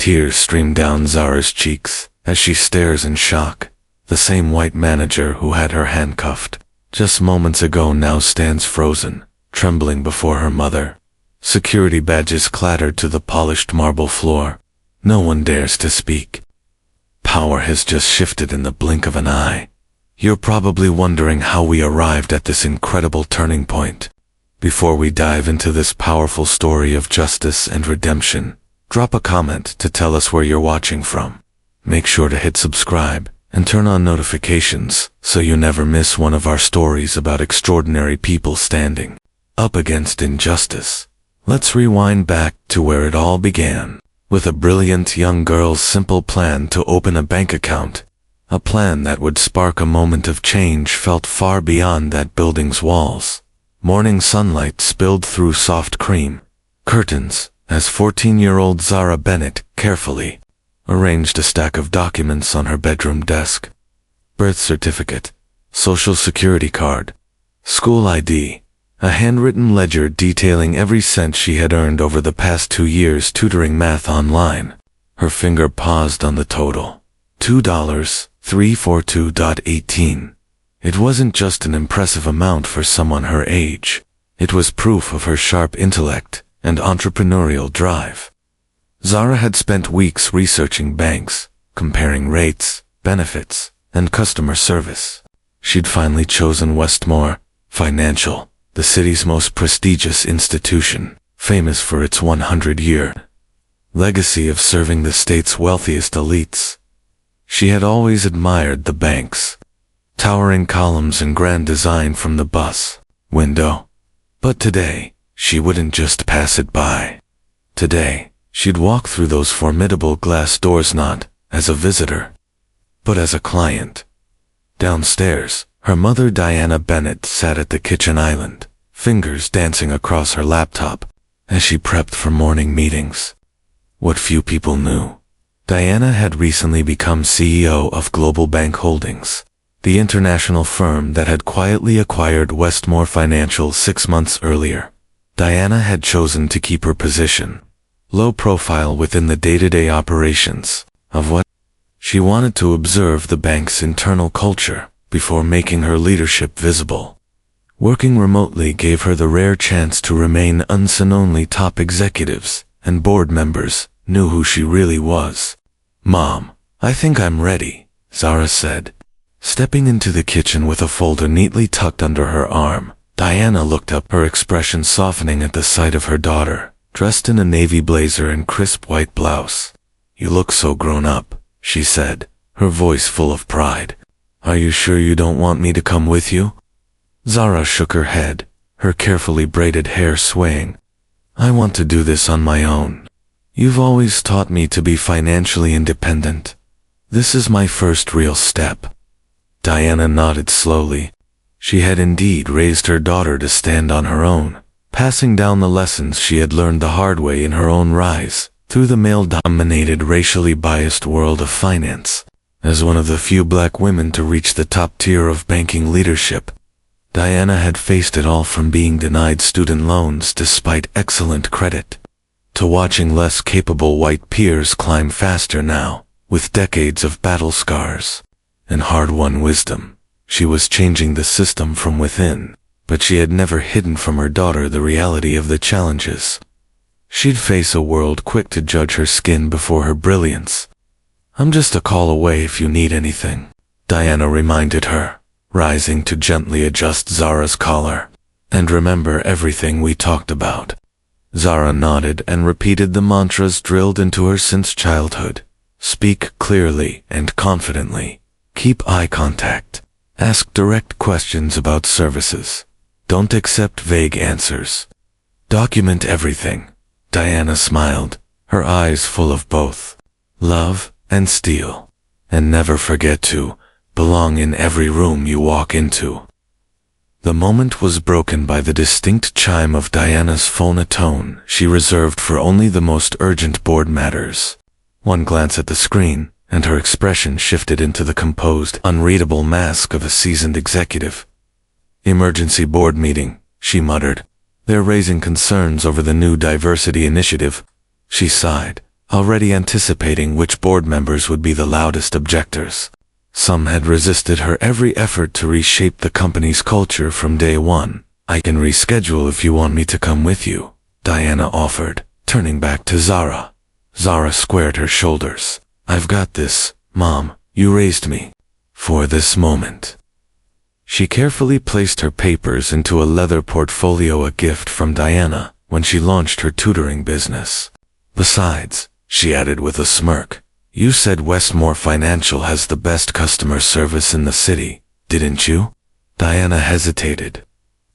Tears stream down Zara's cheeks as she stares in shock. The same white manager who had her handcuffed just moments ago now stands frozen, trembling before her mother. Security badges clattered to the polished marble floor. No one dares to speak. Power has just shifted in the blink of an eye. You're probably wondering how we arrived at this incredible turning point. Before we dive into this powerful story of justice and redemption, drop a comment to tell us where you're watching from. Make sure to hit subscribe and turn on notifications so you never miss one of our stories about extraordinary people standing up against injustice. Let's rewind back to where it all began, with a brilliant young girl's simple plan to open a bank account. A plan that would spark a moment of change felt far beyond that building's walls. Morning sunlight spilled through soft cream curtains as 14-year-old Zara Bennett carefully arranged a stack of documents on her bedroom desk. Birth certificate, social security card, school ID, a handwritten ledger detailing every cent she had earned over the past 2 years tutoring math online. Her finger paused on the total. $2,342.18. It wasn't just an impressive amount for someone her age. It was proof of her sharp intellect and entrepreneurial drive. Zara had spent weeks researching banks, comparing rates, benefits, and customer service. She'd finally chosen Westmore Financial, the city's most prestigious institution, famous for its 100-year legacy of serving the state's wealthiest elites. She had always admired the bank's towering columns and grand design from the bus window. But today, she wouldn't just pass it by. Today, she'd walk through those formidable glass doors not as a visitor, but as a client. Downstairs, her mother Diana Bennett sat at the kitchen island, fingers dancing across her laptop as she prepped for morning meetings. What few people knew, Diana had recently become CEO of Global Bank Holdings, the international firm that had quietly acquired Westmore Financial 6 months earlier. Diana had chosen to keep her position low profile within the day-to-day operations of what she wanted to observe the bank's internal culture before making her leadership visible. Working remotely gave her the rare chance to remain unseen. Only top executives and board members knew who she really was. "Mom, I think I'm ready," Zara said, stepping into the kitchen with a folder neatly tucked under her arm. Diana looked up, her expression softening at the sight of her daughter, dressed in a navy blazer and crisp white blouse. "You look so grown up," she said, her voice full of pride. "Are you sure you don't want me to come with you?" Zara shook her head, her carefully braided hair swaying. "I want to do this on my own. You've always taught me to be financially independent. This is my first real step." Diana nodded slowly. She had indeed raised her daughter to stand on her own, passing down the lessons she had learned the hard way in her own rise through the male-dominated, racially biased world of finance. As one of the few black women to reach the top tier of banking leadership, Diana had faced it all, from being denied student loans despite excellent credit, to watching less capable white peers climb faster now, with decades of battle scars and hard-won wisdom. She was changing the system from within, but she had never hidden from her daughter the reality of the challenges. She'd face a world quick to judge her skin before her brilliance. "I'm just a call away if you need anything," Diana reminded her, rising to gently adjust Zara's collar. "And remember everything we talked about." Zara nodded and repeated the mantras drilled into her since childhood. Speak clearly and confidently. Keep eye contact. Ask direct questions about services. Don't accept vague answers. Document everything. Diana smiled, her eyes full of both love and steel. And never forget to belong in every room you walk into. The moment was broken by the distinct chime of Diana's phone, a tone she reserved for only the most urgent board matters. One glance at the screen, and her expression shifted into the composed, unreadable mask of a seasoned executive. "Emergency board meeting," she muttered. "They're raising concerns over the new diversity initiative." She sighed, already anticipating which board members would be the loudest objectors. Some had resisted her every effort to reshape the company's culture from day one. "I can reschedule if you want me to come with you," Diana offered, turning back to Zara. Zara squared her shoulders. "I've got this, Mom. You raised me for this moment." She carefully placed her papers into a leather portfolio, a gift from Diana when she launched her tutoring business. "Besides," she added with a smirk, "you said Westmore Financial has the best customer service in the city, didn't you?" Diana hesitated.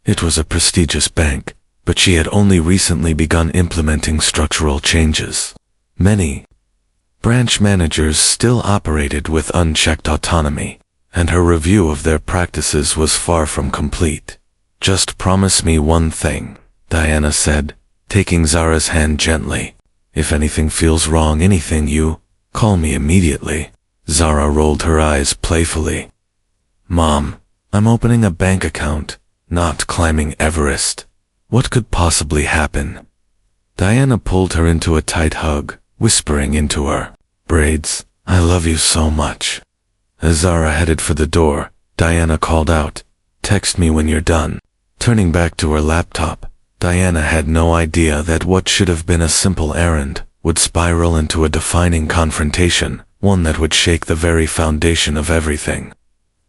It was a prestigious bank, but she had only recently begun implementing structural changes. Many branch managers still operated with unchecked autonomy, and her review of their practices was far from complete. "Just promise me one thing," Diana said, taking Zara's hand gently. "If anything feels wrong, you call me immediately." Zara rolled her eyes playfully. "Mom, I'm opening a bank account, not climbing Everest. What could possibly happen?" Diana pulled her into a tight hug, whispering into her braids, "I love you so much." As Zara headed for the door, Diana called out, "Text me when you're done." Turning back to her laptop, Diana had no idea that what should have been a simple errand would spiral into a defining confrontation, one that would shake the very foundation of everything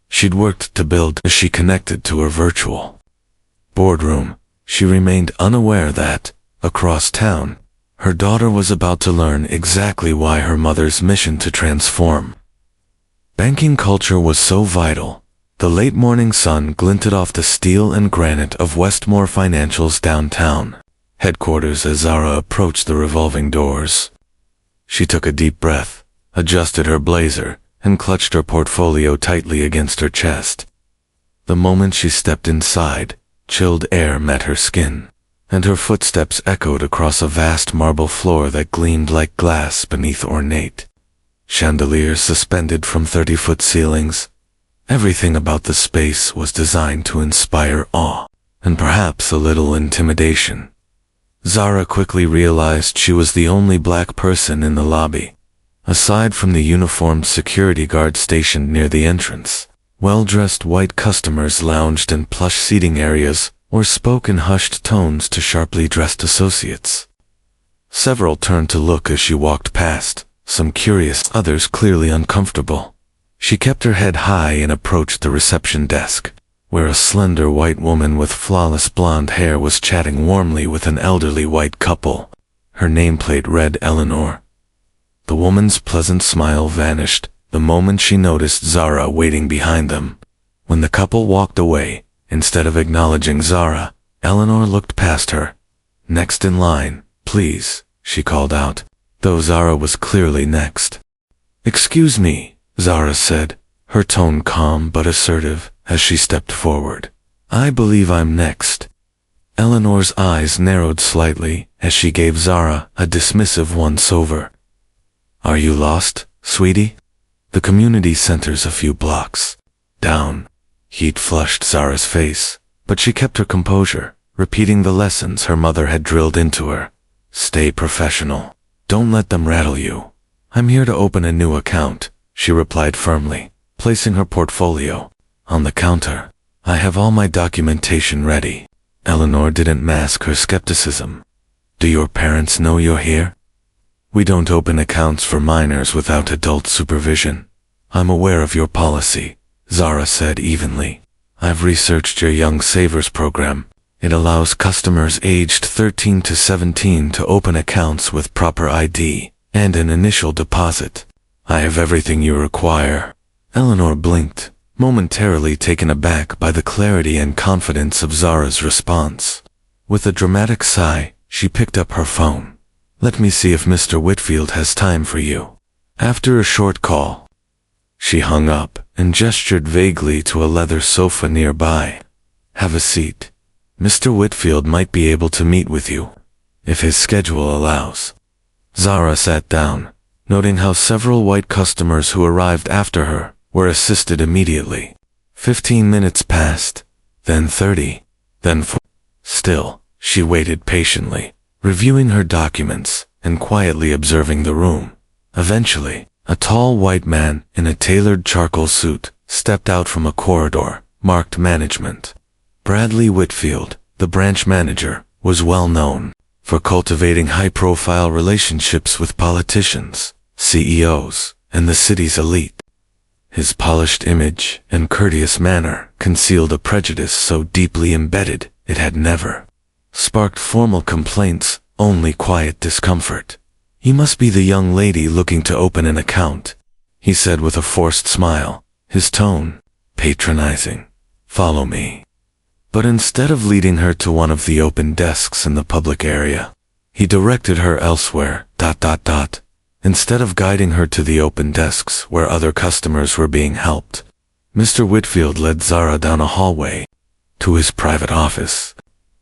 she'd worked to build. As she connected to her virtual boardroom, she remained unaware that, across town, her daughter was about to learn exactly why her mother's mission to transform banking culture was so vital. The late morning sun glinted off the steel and granite of Westmore Financial's downtown headquarters as Zara approached the revolving doors. She took a deep breath, adjusted her blazer, and clutched her portfolio tightly against her chest. The moment she stepped inside, chilled air met her skin, and her footsteps echoed across a vast marble floor that gleamed like glass beneath ornate chandeliers suspended from 30-foot ceilings. Everything about the space was designed to inspire awe, and perhaps a little intimidation. Zara quickly realized she was the only black person in the lobby. Aside from the uniformed security guard stationed near the entrance, well-dressed white customers lounged in plush seating areas or spoke in hushed tones to sharply dressed associates. Several turned to look as she walked past, some curious, others clearly uncomfortable. She kept her head high and approached the reception desk, where a slender white woman with flawless blonde hair was chatting warmly with an elderly white couple. Her nameplate read Eleanor. The woman's pleasant smile vanished the moment she noticed Zara waiting behind them. When the couple walked away, instead of acknowledging Zara, Eleanor looked past her. "Next in line, please," she called out, though Zara was clearly next. "Excuse me," Zara said, her tone calm but assertive as she stepped forward. "I believe I'm next." Eleanor's eyes narrowed slightly as she gave Zara a dismissive once-over. "Are you lost, sweetie? The community center's a few blocks down." Heat flushed Zara's face, but she kept her composure, repeating the lessons her mother had drilled into her. "Stay professional. Don't let them rattle you." "I'm here to open a new account," she replied firmly, placing her portfolio on the counter. "I have all my documentation ready." Eleanor didn't mask her skepticism. "Do your parents know you're here?" "We don't open accounts for minors without adult supervision." "I'm aware of your policy," Zara said evenly. "I've researched your Young Savers program. It allows customers aged 13 to 17 to open accounts with proper ID and an initial deposit. I have everything you require." Eleanor blinked, momentarily taken aback by the clarity and confidence of Zara's response. With a dramatic sigh, she picked up her phone. "Let me see if Mr. Whitfield has time for you." After a short call, she hung up and gestured vaguely to a leather sofa nearby. "Have a seat. Mr. Whitfield might be able to meet with you, if his schedule allows." Zara sat down, noting how several white customers who arrived after her were assisted immediately. 15 minutes passed, then 30, then 4. Still, she waited patiently, reviewing her documents, and quietly observing the room. Eventually, a tall white man in a tailored charcoal suit stepped out from a corridor marked management. Bradley Whitfield, the branch manager, was well known for cultivating high-profile relationships with politicians, CEOs, and the city's elite. His polished image and courteous manner concealed a prejudice so deeply embedded it had never sparked formal complaints, only quiet discomfort. "You must be the young lady looking to open an account," he said with a forced smile, his tone patronizing. "Follow me." But instead of leading her to one of the open desks in the public area, he directed her elsewhere. Instead of guiding her to the open desks where other customers were being helped, Mr. Whitfield led Zara down a hallway to his private office.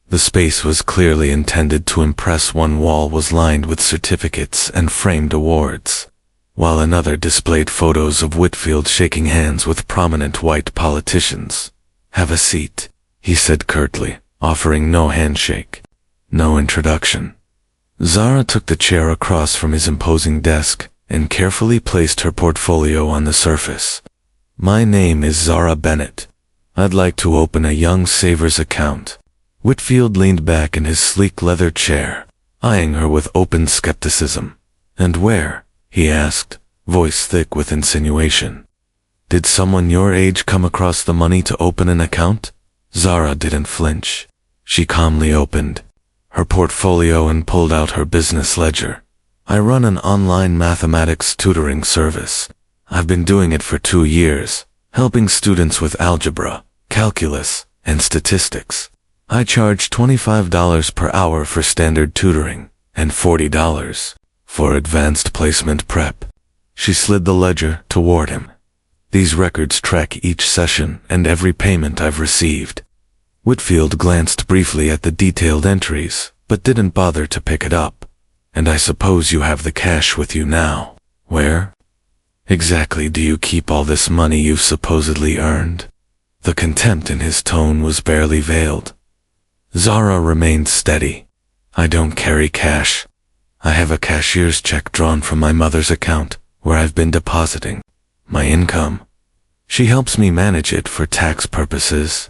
The space was clearly intended to impress. One wall was lined with certificates and framed awards, while another displayed photos of Whitfield shaking hands with prominent white politicians. "Have a seat," he said curtly, offering no handshake, no introduction. Zara took the chair across from his imposing desk and carefully placed her portfolio on the surface. "My name is Zara Bennett. I'd like to open a young saver's account." Whitfield leaned back in his sleek leather chair, eyeing her with open skepticism. "And where?" he asked, voice thick with insinuation. "Did someone your age come across the money to open an account?" Zara didn't flinch. She calmly opened her portfolio and pulled out her business ledger. "I run an online mathematics tutoring service. I've been doing it for 2 years, helping students with algebra, calculus, and statistics. I charge $25 per hour for standard tutoring, and $40 for advanced placement prep." She slid the ledger toward him. "These records track each session and every payment I've received." Whitfield glanced briefly at the detailed entries, but didn't bother to pick it up. "And I suppose you have the cash with you now. Where exactly do you keep all this money you've supposedly earned?" The contempt in his tone was barely veiled. Zara remained steady. "I don't carry cash. I have a cashier's check drawn from my mother's account, where I've been depositing my income. She helps me manage it for tax purposes."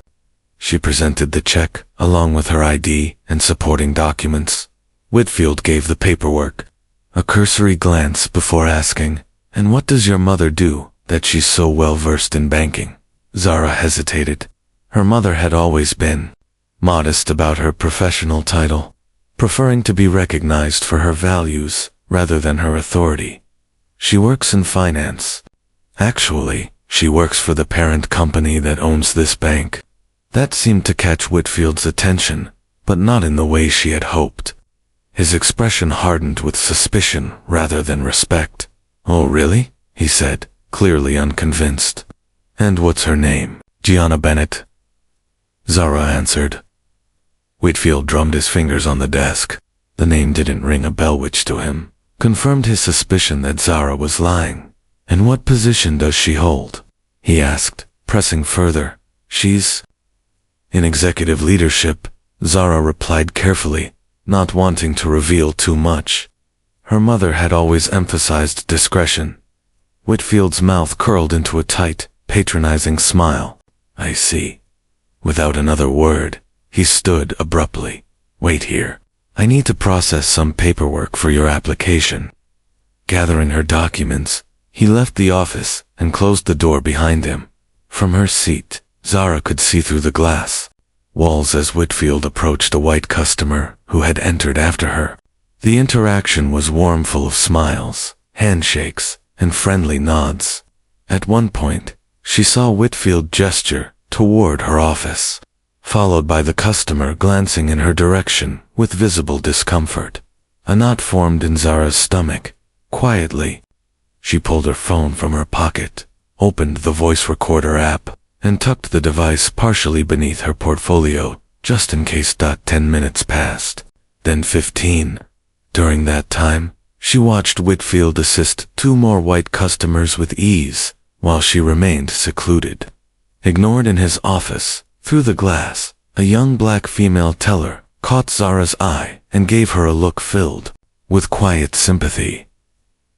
She presented the check, along with her ID and supporting documents. Whitfield gave the paperwork a cursory glance before asking, "And what does your mother do, that she's so well versed in banking?" Zara hesitated. Her mother had always been modest about her professional title, preferring to be recognized for her values rather than her authority. "She works in finance. Actually, she works for the parent company that owns this bank." That seemed to catch Whitfield's attention, but not in the way she had hoped. His expression hardened with suspicion rather than respect. "Oh, really?" he said, clearly unconvinced. "And what's her name?" "Gianna Bennett," Zara answered. Whitfield drummed his fingers on the desk. The name didn't ring a bell, which to him confirmed his suspicion that Zara was lying. "And what position does she hold?" he asked, pressing further. "She's in executive leadership," Zara replied carefully, not wanting to reveal too much. Her mother had always emphasized discretion. Whitfield's mouth curled into a tight, patronizing smile. "I see." Without another word, he stood abruptly. "Wait here. I need to process some paperwork for your application." Gathering her documents, he left the office and closed the door behind him. From her seat, Zara could see through the glass walls as Whitfield approached a white customer who had entered after her. The interaction was warm, full of smiles, handshakes, and friendly nods. At one point, she saw Whitfield gesture toward her office, followed by the customer glancing in her direction with visible discomfort. A knot formed in Zara's stomach. Quietly, she pulled her phone from her pocket, opened the voice recorder app, and tucked the device partially beneath her portfolio, just in case. 10 minutes passed, then 15. During that time, she watched Whitfield assist 2 more white customers with ease, while she remained secluded. Ignored in his office, through the glass, a young black female teller caught Zara's eye and gave her a look filled with quiet sympathy.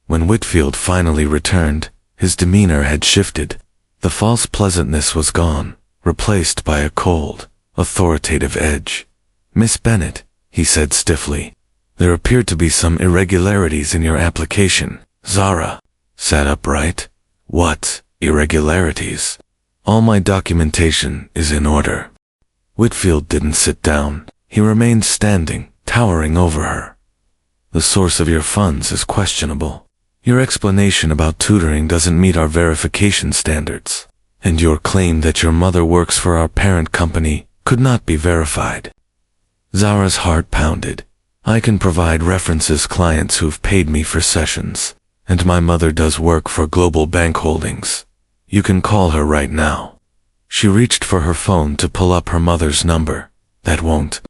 When Whitfield finally returned, his demeanor had shifted. The false pleasantness was gone, replaced by a cold, authoritative edge. "Miss Bennet," he said stiffly, "there appear to be some irregularities in your application." Zara sat upright. "What irregularities?" "All my documentation is in order." Whitfield didn't sit down. He remained standing, towering over her. "The source of your funds is questionable. Your explanation about tutoring doesn't meet our verification standards. And your claim that your mother works for our parent company could not be verified." Zara's heart pounded. "I can provide references clients who've paid me for sessions, and my mother does work for Global Bank Holdings. You can call her right now." She reached for her phone to pull up her mother's number. "That won't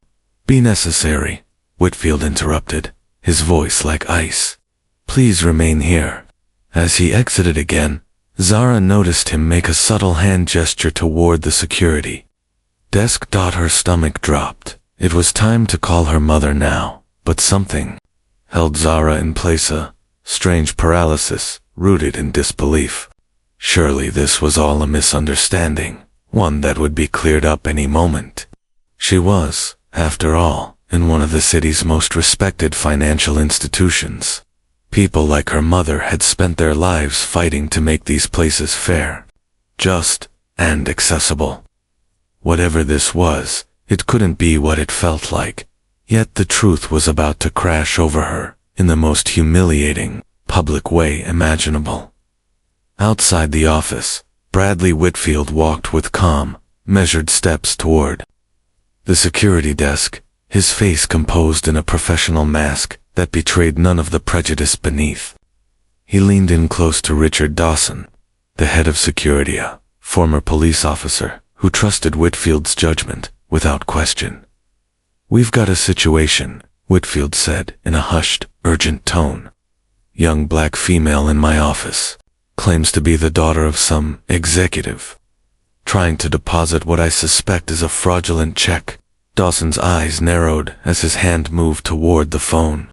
be necessary," Whitfield interrupted, his voice like ice. "Please remain here." As he exited again, Zara noticed him make a subtle hand gesture toward the security desk. Her stomach dropped. It was time to call her mother now, but something held Zara in place, a strange paralysis, rooted in disbelief. Surely this was all a misunderstanding, one that would be cleared up any moment. She was, after all, in one of the city's most respected financial institutions. People like her mother had spent their lives fighting to make these places fair, just, and accessible. Whatever this was, it couldn't be what it felt like. Yet the truth was about to crash over her, in the most humiliating, public way imaginable. Outside the office, Bradley Whitfield walked with calm, measured steps toward the security desk, his face composed in a professional mask that betrayed none of the prejudice beneath. He leaned in close to Richard Dawson, the head of security, a former police officer who trusted Whitfield's judgment without question. "We've got a situation," Whitfield said in a hushed, urgent tone. "Young black female in my office. Claims to be the daughter of some executive. Trying to deposit what I suspect is a fraudulent check." Dawson's eyes narrowed as his hand moved toward the phone.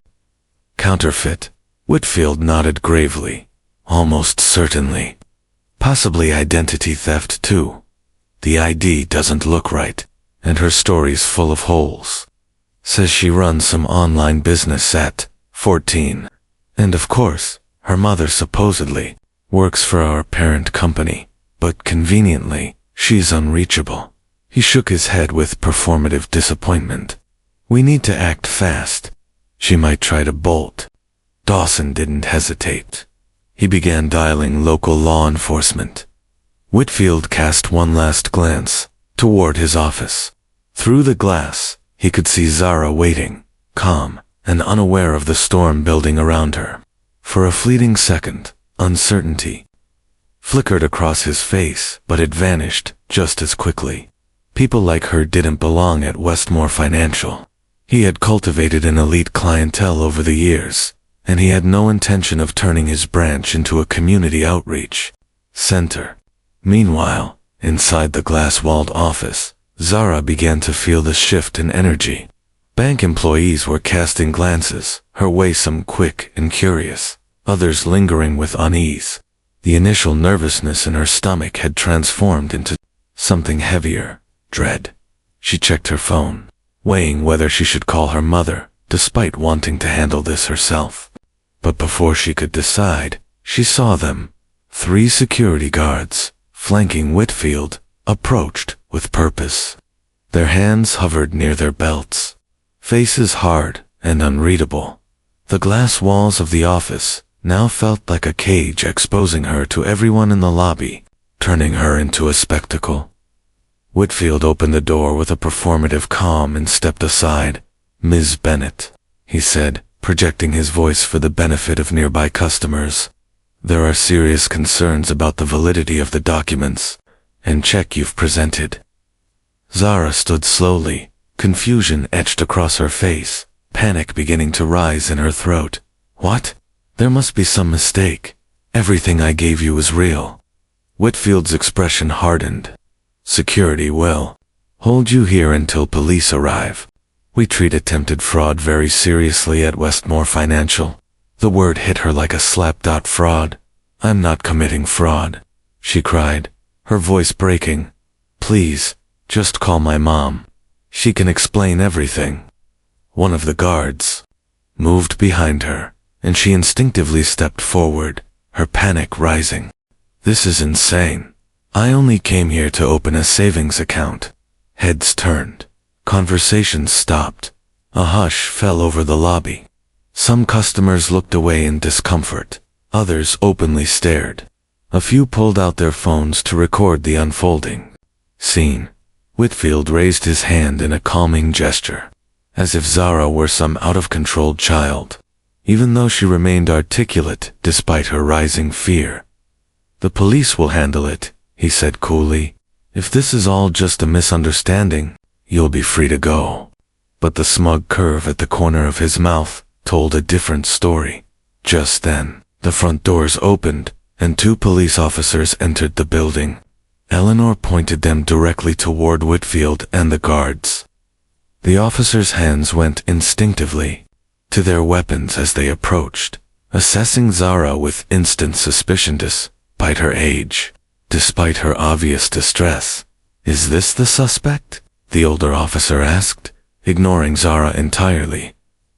"Counterfeit?" Whitfield nodded gravely. "Almost certainly. Possibly identity theft too. The ID doesn't look right, and her story's full of holes. Says she runs some online business at 14. And of course, her mother supposedly works for our parent company, but conveniently, she's unreachable." He shook his head with performative disappointment. "We need to act fast. She might try to bolt." Dawson didn't hesitate. He began dialing local law enforcement. Whitfield cast one last glance toward his office. Through the glass, he could see Zara waiting, calm and unaware of the storm building around her. For a fleeting second, uncertainty flickered across his face, but it vanished just as quickly. People like her didn't belong at Westmore Financial. He had cultivated an elite clientele over the years, and he had no intention of turning his branch into a community outreach center. Meanwhile, inside the glass-walled office, Zara began to feel the shift in energy. Bank employees were casting glances, her way some quick and curious, others lingering with unease. The initial nervousness in her stomach had transformed into something heavier, dread. She checked her phone, weighing whether she should call her mother, despite wanting to handle this herself. But before she could decide, she saw them. 3 security guards, flanking Whitfield, approached with purpose. Their hands hovered near their belts, faces hard and unreadable. The glass walls of the office now felt like a cage, exposing her to everyone in the lobby, turning her into a spectacle. Whitfield opened the door with a performative calm and stepped aside. "Ms. Bennet," he said, projecting his voice for the benefit of nearby customers. "There are serious concerns about the validity of the documents and check you've presented." Zara stood slowly, confusion etched across her face, panic beginning to rise in her throat. "What? There must be some mistake. Everything I gave you is real." Whitfield's expression hardened. "Security will hold you here until police arrive. We treat attempted fraud very seriously at Westmore Financial. The word hit her like a slap. Fraud? I'm not committing fraud, she cried, her voice breaking. Please, just call my mom. She can explain everything. One of the guards moved behind her, and she instinctively stepped forward, her panic rising. This is insane. I only came here to open a savings account. Heads turned. Conversations stopped. A hush fell over the lobby. Some customers looked away in discomfort. Others openly stared. A few pulled out their phones to record the unfolding scene. Whitfield raised his hand in a calming gesture, as if Zara were some out-of-control child, even though she remained articulate despite her rising fear. The police will handle it, he said coolly. If this is all just a misunderstanding, you'll be free to go. But the smug curve at the corner of his mouth told a different story. Just then, the front doors opened, and 2 police officers entered the building. Eleanor pointed them directly toward Whitfield and the guards. The officers' hands went instinctively to their weapons as they approached, assessing Zara with instant suspicion despite her age, despite her obvious distress. Is this the suspect? The older officer asked, ignoring Zara entirely.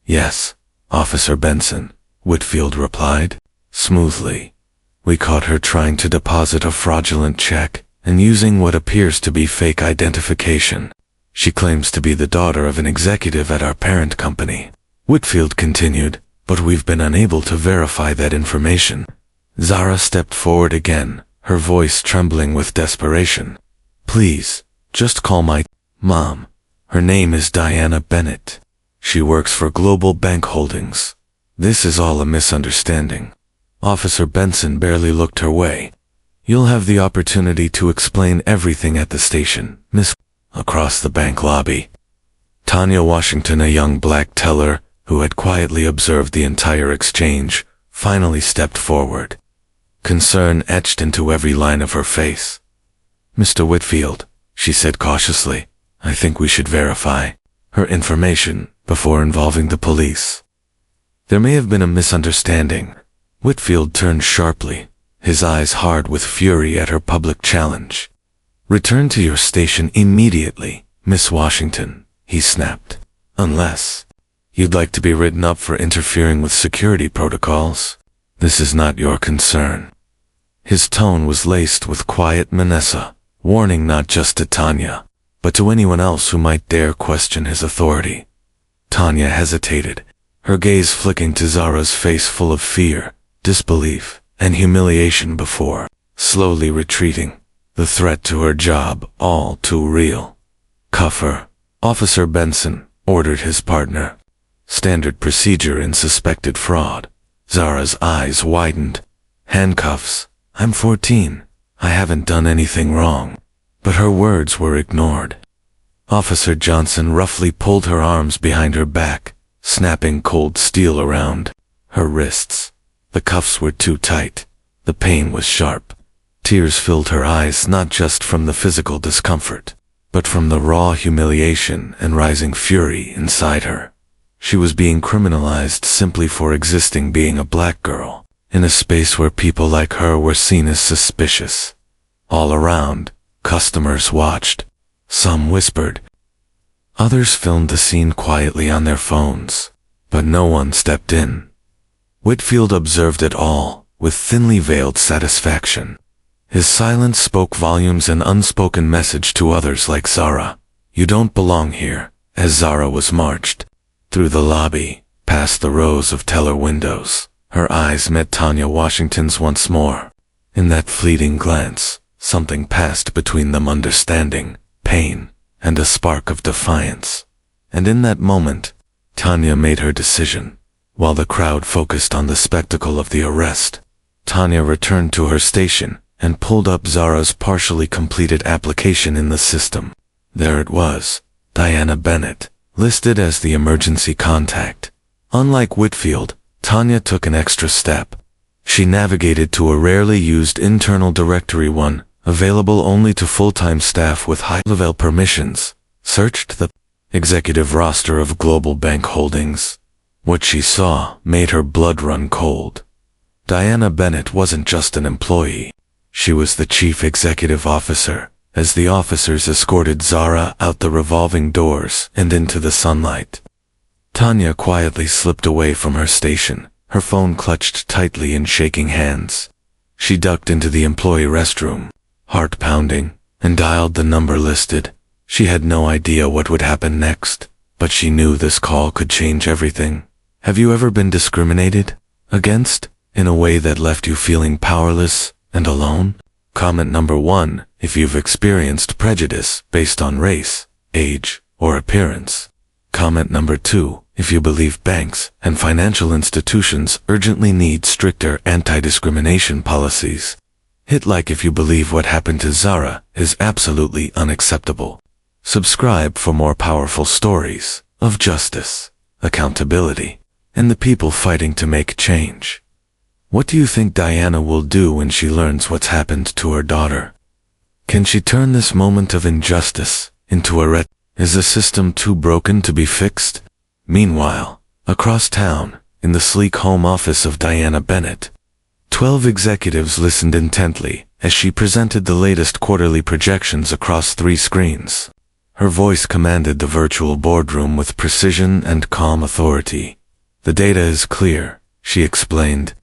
Yes, Officer Benson, Whitfield replied, smoothly. We caught her trying to deposit a fraudulent check and using what appears to be fake identification. She claims to be the daughter of an executive at our parent company. Whitfield continued, but we've been unable to verify that information. Zara stepped forward again, her voice trembling with desperation. Please, just call my mom. Her name is Diana Bennett. She works for Global Bank Holdings. This is all a misunderstanding. Officer Benson barely looked her way. You'll have the opportunity to explain everything at the station, Miss. Across the bank lobby, Tanya Washington, a young black teller who had quietly observed the entire exchange, finally stepped forward. Concern etched into every line of her face. Mr. Whitfield, she said cautiously, I think we should verify her information before involving the police. There may have been a misunderstanding. Whitfield turned sharply, his eyes hard with fury at her public challenge. Return to your station immediately, Miss Washington, he snapped. Unless you'd like to be written up for interfering with security protocols. This is not your concern. His tone was laced with quiet menace, warning not just to Tanya, but to anyone else who might dare question his authority. Tanya hesitated, her gaze flicking to Zara's face full of fear, disbelief, and humiliation before slowly retreating. The threat to her job all too real. Cuff her, Officer Benson ordered his partner. Standard procedure in suspected fraud. Zara's eyes widened. Handcuffs. I'm 14. I haven't done anything wrong. But her words were ignored. Officer Johnson roughly pulled her arms behind her back, snapping cold steel around her wrists. The cuffs were too tight. The pain was sharp. Tears filled her eyes not just from the physical discomfort, but from the raw humiliation and rising fury inside her. She was being criminalized simply for existing being a black girl, in a space where people like her were seen as suspicious. All around, customers watched. Some whispered. Others filmed the scene quietly on their phones, but no one stepped in. Whitfield observed it all, with thinly veiled satisfaction. His silence spoke volumes, an unspoken message to others like Zara. You don't belong here, as Zara was marched through the lobby, past the rows of teller windows. Her eyes met Tanya Washington's once more. In that fleeting glance, something passed between them, understanding, pain, and a spark of defiance. And in that moment, Tanya made her decision. While the crowd focused on the spectacle of the arrest, Tanya returned to her station and pulled up Zara's partially completed application in the system. There it was, Diana Bennett, listed as the emergency contact. Unlike Whitfield, Tanya took an extra step. She navigated to a rarely used internal directory, one available only to full-time staff with high-level permissions, searched the executive roster of global bank holdings. What she saw made her blood run cold. Diana Bennett wasn't just an employee. She was the chief executive officer, as the officers escorted Zara out the revolving doors and into the sunlight. Tanya quietly slipped away from her station, her phone clutched tightly in shaking hands. She ducked into the employee restroom, heart pounding, and dialed the number listed. She had no idea what would happen next, but she knew this call could change everything. Have you ever been discriminated against in a way that left you feeling powerless and alone? Comment number 1, if you've experienced prejudice based on race, age, or appearance. Comment number 2, if you believe banks and financial institutions urgently need stricter anti-discrimination policies. Hit like if you believe what happened to Zara is absolutely unacceptable. Subscribe for more powerful stories of justice, accountability, and the people fighting to make change. What do you think Diana will do when she learns what's happened to her daughter? Can she turn this moment of injustice into a Is the system too broken to be fixed? Meanwhile, across town, in the sleek home office of Diana Bennett, 12 executives listened intently as she presented the latest quarterly projections across 3 screens. Her voice commanded the virtual boardroom with precision and calm authority. The data is clear, she explained.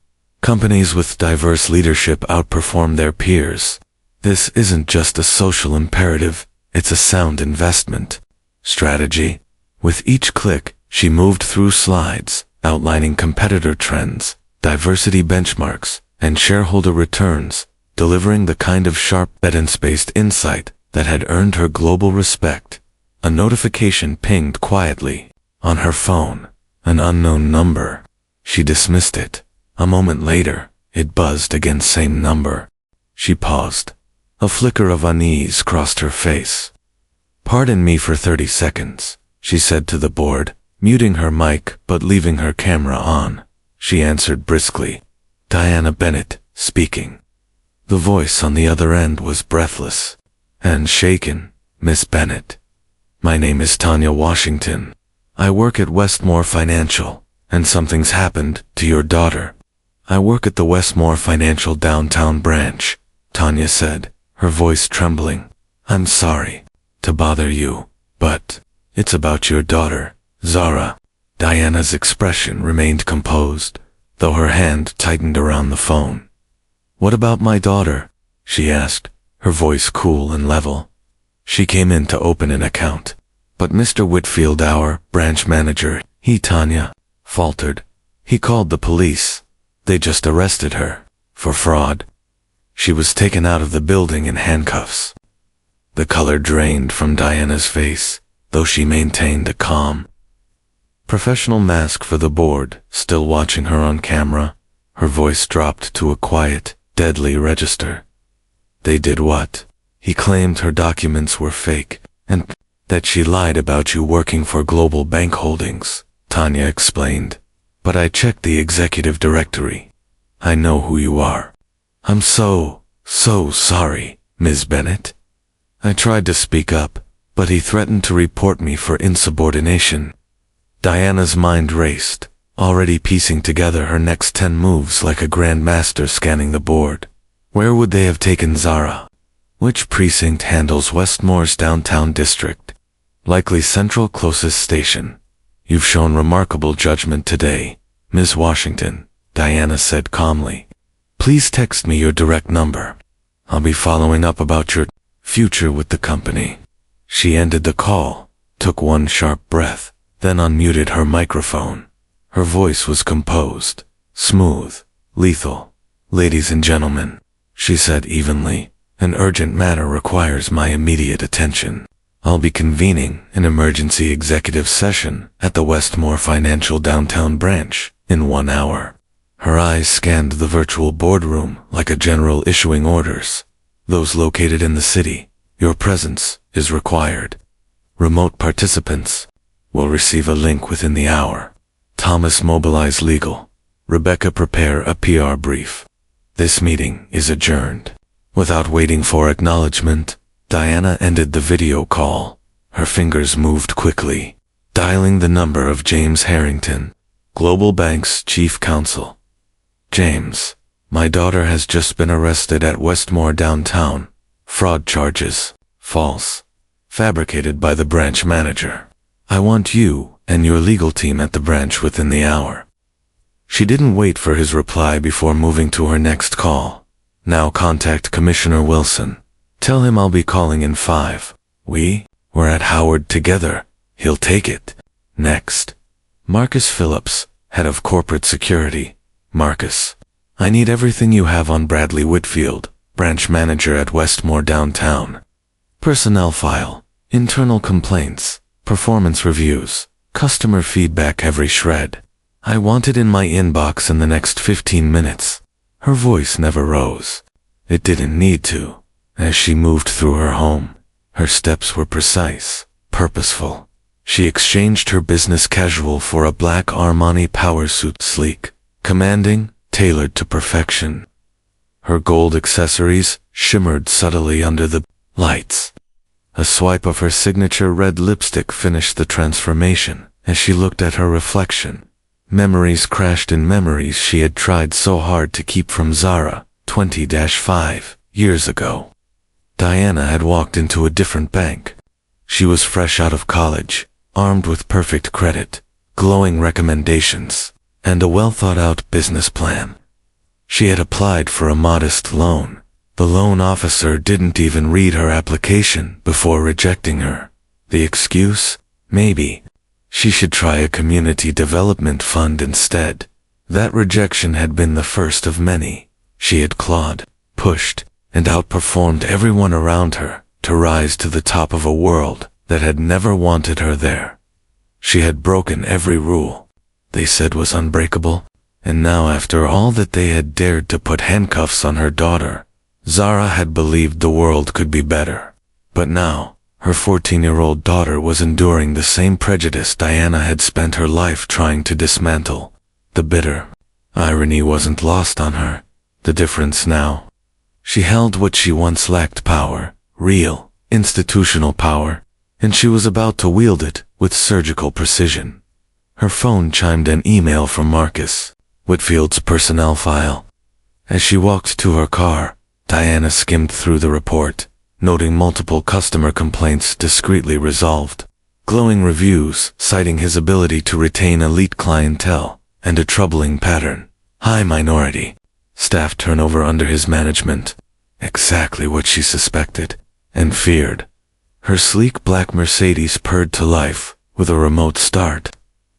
Companies with diverse leadership outperform their peers. This isn't just a social imperative, it's a sound investment strategy. With each click, she moved through slides, outlining competitor trends, diversity benchmarks, and shareholder returns, delivering the kind of sharp, evidence-based insight that had earned her global respect. A notification pinged quietly on her phone, an unknown number. She dismissed it. A moment later, it buzzed again, same number. She paused. A flicker of unease crossed her face. "Pardon me for 30 seconds, she said to the board, muting her mic but leaving her camera on. She answered briskly. Diana Bennett, speaking. The voice on the other end was breathless and shaken. "Miss Bennett, my name is Tanya Washington. I work at Westmore Financial, and something's happened to your daughter." "I work at the Westmore Financial downtown branch," Tanya said, her voice trembling. "I'm sorry to bother you, but it's about your daughter, Zara." Diana's expression remained composed, though her hand tightened around the phone. "What about my daughter?" she asked, her voice cool and level. "She came in to open an account. But Mr. Whitfield, our branch manager," Tanya faltered. "He called the police. They just arrested her for fraud. She was taken out of the building in handcuffs." The color drained from Diana's face, though she maintained a calm, professional mask for the board, still watching her on camera. Her voice dropped to a quiet, deadly register. "They did what?" He claimed her documents were fake, and that she lied about you working for Global Bank Holdings, Tanya explained. "But I checked the executive directory. I know who you are." "I'm so sorry, Ms. Bennett." I tried to speak up, but he threatened to report me for insubordination. Diana's mind raced, already piecing together her next 10 moves like a grandmaster scanning the board. Where would they have taken Zara? Which precinct handles Westmore's downtown district? Likely Central, closest station. "You've shown remarkable judgment today, Ms. Washington," Diana said calmly. "Please text me your direct number. I'll be following up about your future with the company." She ended the call, took one sharp breath, then unmuted her microphone. Her voice was composed, smooth, lethal. "Ladies and gentlemen," she said evenly, "an urgent matter requires my immediate attention. I'll be convening an emergency executive session at the Westmore Financial downtown branch in 1 hour. Her eyes scanned the virtual boardroom like a general issuing orders. "Those located in the city, your presence is required. Remote participants will receive a link within the hour. Thomas, mobilize legal. Rebecca, prepare a PR brief. This meeting is adjourned." Without waiting for acknowledgement, Diana ended the video call, Her fingers moved quickly, dialing the number of James Harrington, Global Bank's chief counsel. James, my daughter has just been arrested at Westmore downtown. Fraud charges, false, fabricated by the branch manager. I want you and your legal team at the branch within the hour. She didn't wait for his reply before moving to her next call. Now contact Commissioner Wilson. Tell him I'll be calling in 5. We're at Howard together. He'll take it. Next. Marcus Phillips, head of corporate security. Marcus, I need everything you have on Bradley Whitfield, branch manager at Westmore downtown. Personnel file, internal complaints, performance reviews, customer feedback, every shred. I want it in my inbox in the next 15 minutes. Her voice never rose. It didn't need to. As she moved through her home, her steps were precise, purposeful. She exchanged her business casual for a black Armani power suit, sleek, commanding, tailored to perfection. Her gold accessories shimmered subtly under the lights. A swipe of her signature red lipstick finished the transformation. As she looked at her reflection, memories crashed in memories she had tried so hard to keep from Zara, 20-5 years ago. Diana had walked into a different bank. She was fresh out of college, armed with perfect credit, glowing recommendations, and a well-thought-out business plan. She had applied for a modest loan. The loan officer didn't even read her application before rejecting her. The excuse? Maybe she should try a community development fund instead. That rejection had been the first of many. She had clawed, pushed, and outperformed everyone around her to rise to the top of a world that had never wanted her there. She had broken every rule they said was unbreakable, and now after all that they had dared to put handcuffs on her daughter, Zara had believed the world could be better. But now, her 14-year-old daughter was enduring the same prejudice Diana had spent her life trying to dismantle. The bitter irony wasn't lost on her. The difference now: she held what she once lacked, power, real, institutional power, and she was about to wield it with surgical precision. Her phone chimed, an email from Marcus, Whitfield's personnel file. As she walked to her car, Diana skimmed through the report, noting multiple customer complaints discreetly resolved, glowing reviews citing his ability to retain elite clientele, and a troubling pattern: high minority staff turnover under his management. Exactly what she suspected and feared. Her sleek black Mercedes purred to life with a remote start.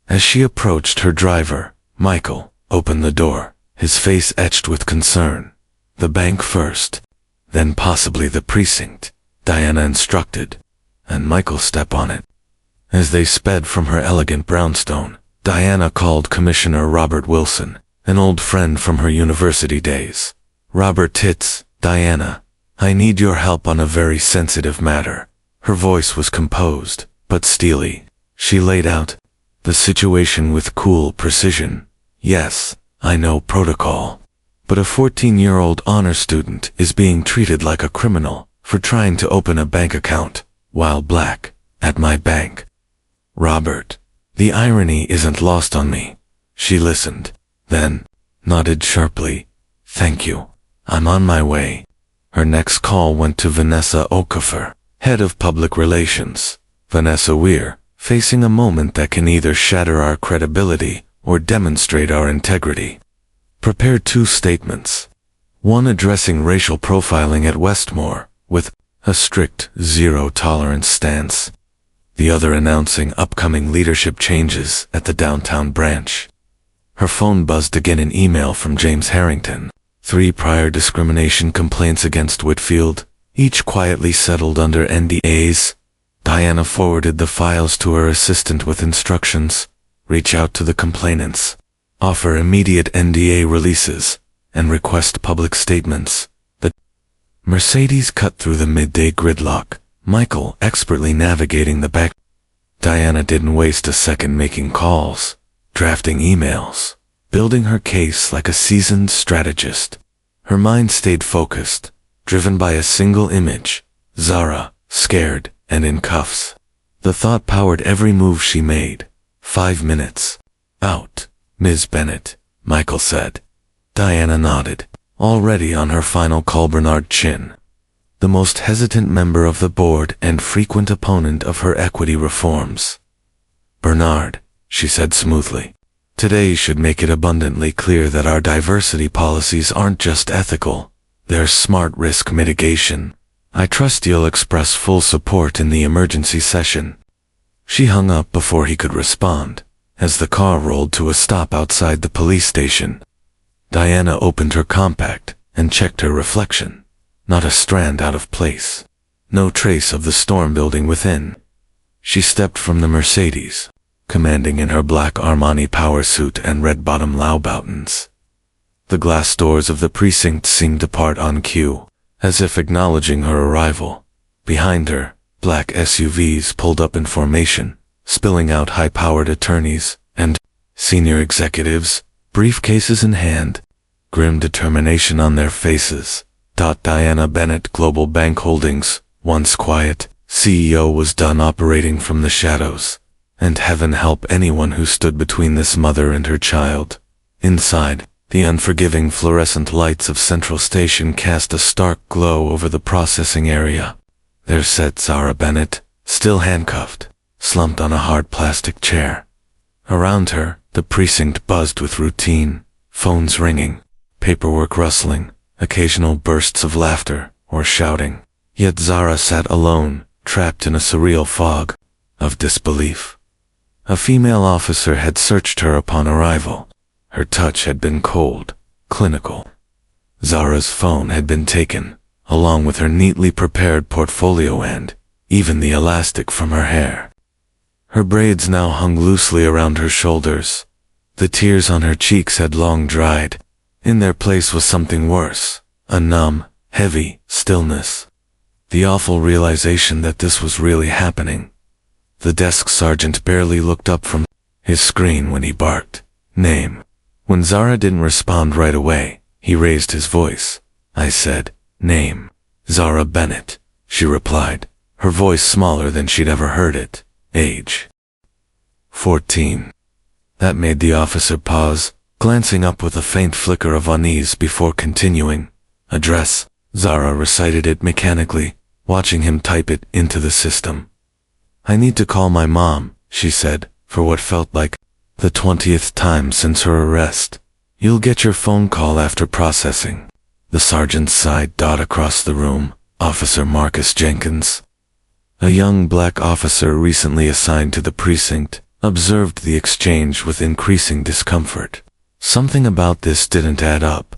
As she approached, her driver, Michael, opened the door, his face etched with concern. The bank first, then possibly the precinct, Diana instructed, and Michael step on it. As they sped from her elegant brownstone, Diana called Commissioner Robert Wilson, an old friend from her university days. Robert Tits, Diana, I need your help on a very sensitive matter. Her voice was composed, but steely. She laid out the situation with cool precision. Yes, I know protocol, but a 14-year-old honor student is being treated like a criminal for trying to open a bank account while black at my bank. Robert, the irony isn't lost on me. She listened, then nodded sharply. Thank you. I'm on my way. Her next call went to Vanessa Okafor, head of public relations. Vanessa, we're facing a moment that can either shatter our credibility or demonstrate our integrity. Prepare 2 statements. One addressing racial profiling at Westmore, with a strict zero-tolerance stance. The other announcing upcoming leadership changes at the downtown branch. Her phone buzzed again, an email from James Harrington. 3 prior discrimination complaints against Whitfield, each quietly settled under NDAs. Diana forwarded the files to her assistant with instructions: reach out to the complainants, offer immediate NDA releases, and request public statements. The Mercedes cut through the midday gridlock, Michael expertly navigating the back. Diana didn't waste a second making calls, drafting emails, building her case like a seasoned strategist. Her mind stayed focused, driven by a single image: Zara, scared and in cuffs. The thought powered every move she made. 5 minutes. Out, Ms. Bennett, Michael said. Diana nodded, already on her final Colbernard chin. The most hesitant member of the board and frequent opponent of her equity reforms. Bernard, she said smoothly, today should make it abundantly clear that our diversity policies aren't just ethical, they're smart risk mitigation. I trust you'll express full support in the emergency session. She hung up before he could respond, as the car rolled to a stop outside the police station. Diana opened her compact and checked her reflection. Not a strand out of place. No trace of the storm building within. She stepped from the Mercedes, commanding in her black Armani power suit and red-bottom Louboutins. The glass doors of the precinct seemed to part on cue, as if acknowledging her arrival. Behind her, black SUVs pulled up in formation, spilling out high-powered attorneys and senior executives, briefcases in hand, grim determination on their faces. Diana Bennett, Global Bank Holdings, once quiet, CEO, was done operating from the shadows, and heaven help anyone who stood between this mother and her child. Inside, the unforgiving fluorescent lights of Central Station cast a stark glow over the processing area. There sat Zara Bennett, still handcuffed, slumped on a hard plastic chair. Around her, the precinct buzzed with routine, phones ringing, paperwork rustling, occasional bursts of laughter or shouting. Yet Zara sat alone, trapped in a surreal fog of disbelief. A female officer had searched her upon arrival. Her touch had been cold, clinical. Zara's phone had been taken, along with her neatly prepared portfolio and even the elastic from her hair. Her braids now hung loosely around her shoulders. The tears on her cheeks had long dried. In their place was something worse, a numb, heavy stillness. The awful realization that this was really happening. The desk sergeant barely looked up from his screen when he barked, "Name." When Zara didn't respond right away, he raised his voice. I said, "Name." "Zara Bennett," she replied, her voice smaller than she'd ever heard it. "Age?" 14. That made the officer pause, glancing up with a faint flicker of unease before continuing. "Address." Zara recited it mechanically, watching him type it into the system. "I need to call my mom," she said, for what felt like the 20th time since her arrest. "You'll get your phone call after processing." The sergeant sighed across the room. Officer Marcus Jenkins, a young black officer recently assigned to the precinct, observed the exchange with increasing discomfort. Something about this didn't add up.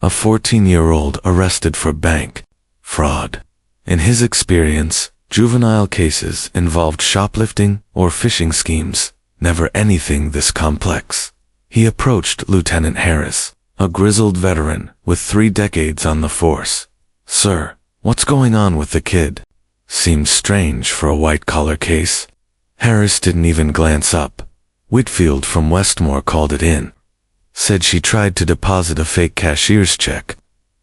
A 14-year-old arrested for bank fraud. In his experience, juvenile cases involved shoplifting or phishing schemes, never anything this complex. He approached Lieutenant Harris, a grizzled veteran with 3 decades on the force. "Sir, what's going on with the kid?" Seemed strange for a white-collar case. Harris didn't even glance up. Whitfield from Westmore called it in. Said she tried to deposit a fake cashier's check.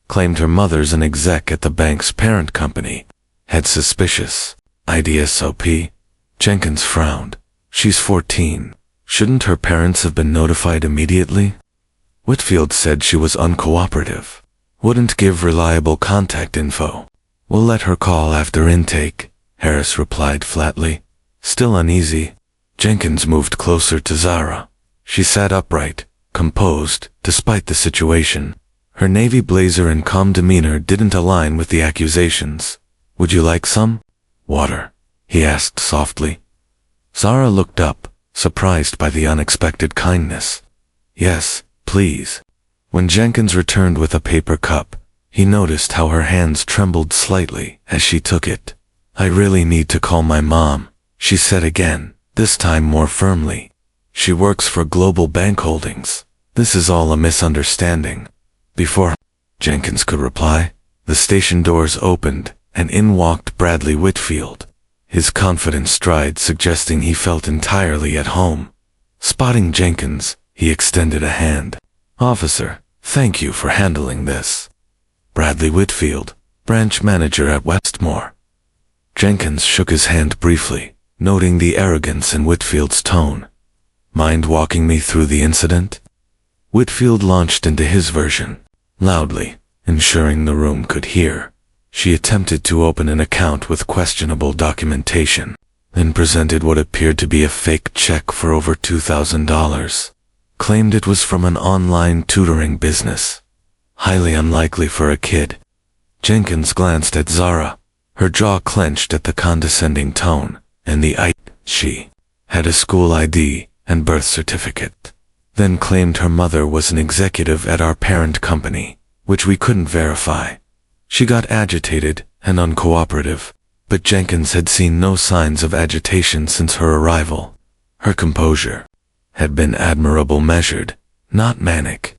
Claimed her mother's an exec at the bank's parent company. Had suspicious IDSOP. Jenkins frowned. "She's 14. Shouldn't her parents have been notified immediately?" Whitfield said she was uncooperative. Wouldn't give reliable contact info. "We'll let her call after intake," Harris replied flatly. Still uneasy, Jenkins moved closer to Zara. She sat upright, composed, despite the situation. Her navy blazer and calm demeanor didn't align with the accusations. "Would you like some water?" he asked softly. Zara looked up, surprised by the unexpected kindness. "Yes, please." When Jenkins returned with a paper cup, he noticed how her hands trembled slightly as she took it. "I really need to call my mom," she said again, this time more firmly. "She works for Global Bank Holdings. This is all a misunderstanding." Before Jenkins could reply, the station doors opened, and in walked Bradley Whitfield, his confident stride suggesting he felt entirely at home. Spotting Jenkins, he extended a hand. "Officer, thank you for handling this." Bradley Whitfield, branch manager at Westmore. Jenkins shook his hand briefly, noting the arrogance in Whitfield's tone. Mind walking me through the incident? Whitfield launched into his version, loudly, ensuring the room could hear. She attempted to open an account with questionable documentation, then presented what appeared to be a fake check for over $2,000. Claimed it was from an online tutoring business. Highly unlikely for a kid. Jenkins glanced at Zara, her jaw clenched at the condescending tone, and she had a school ID and birth certificate. Then claimed her mother was an executive at our parent company, which we couldn't verify. She got agitated and uncooperative, but Jenkins had seen no signs of agitation since her arrival. Her composure had been admirable, measured, not manic.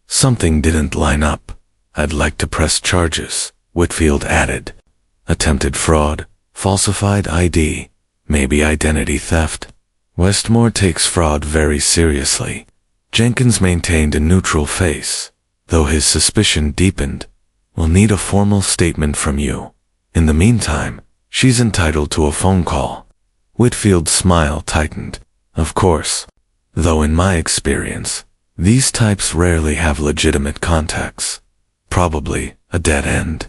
Something didn't line up. I'd like to press charges, Whitfield added. Attempted fraud, falsified ID, maybe identity theft. Westmore takes fraud very seriously. Jenkins maintained a neutral face, though his suspicion deepened. We'll need a formal statement from you. In the meantime, she's entitled to a phone call. Whitfield's smile tightened. Of course. Though in my experience, these types rarely have legitimate contacts. Probably a dead end.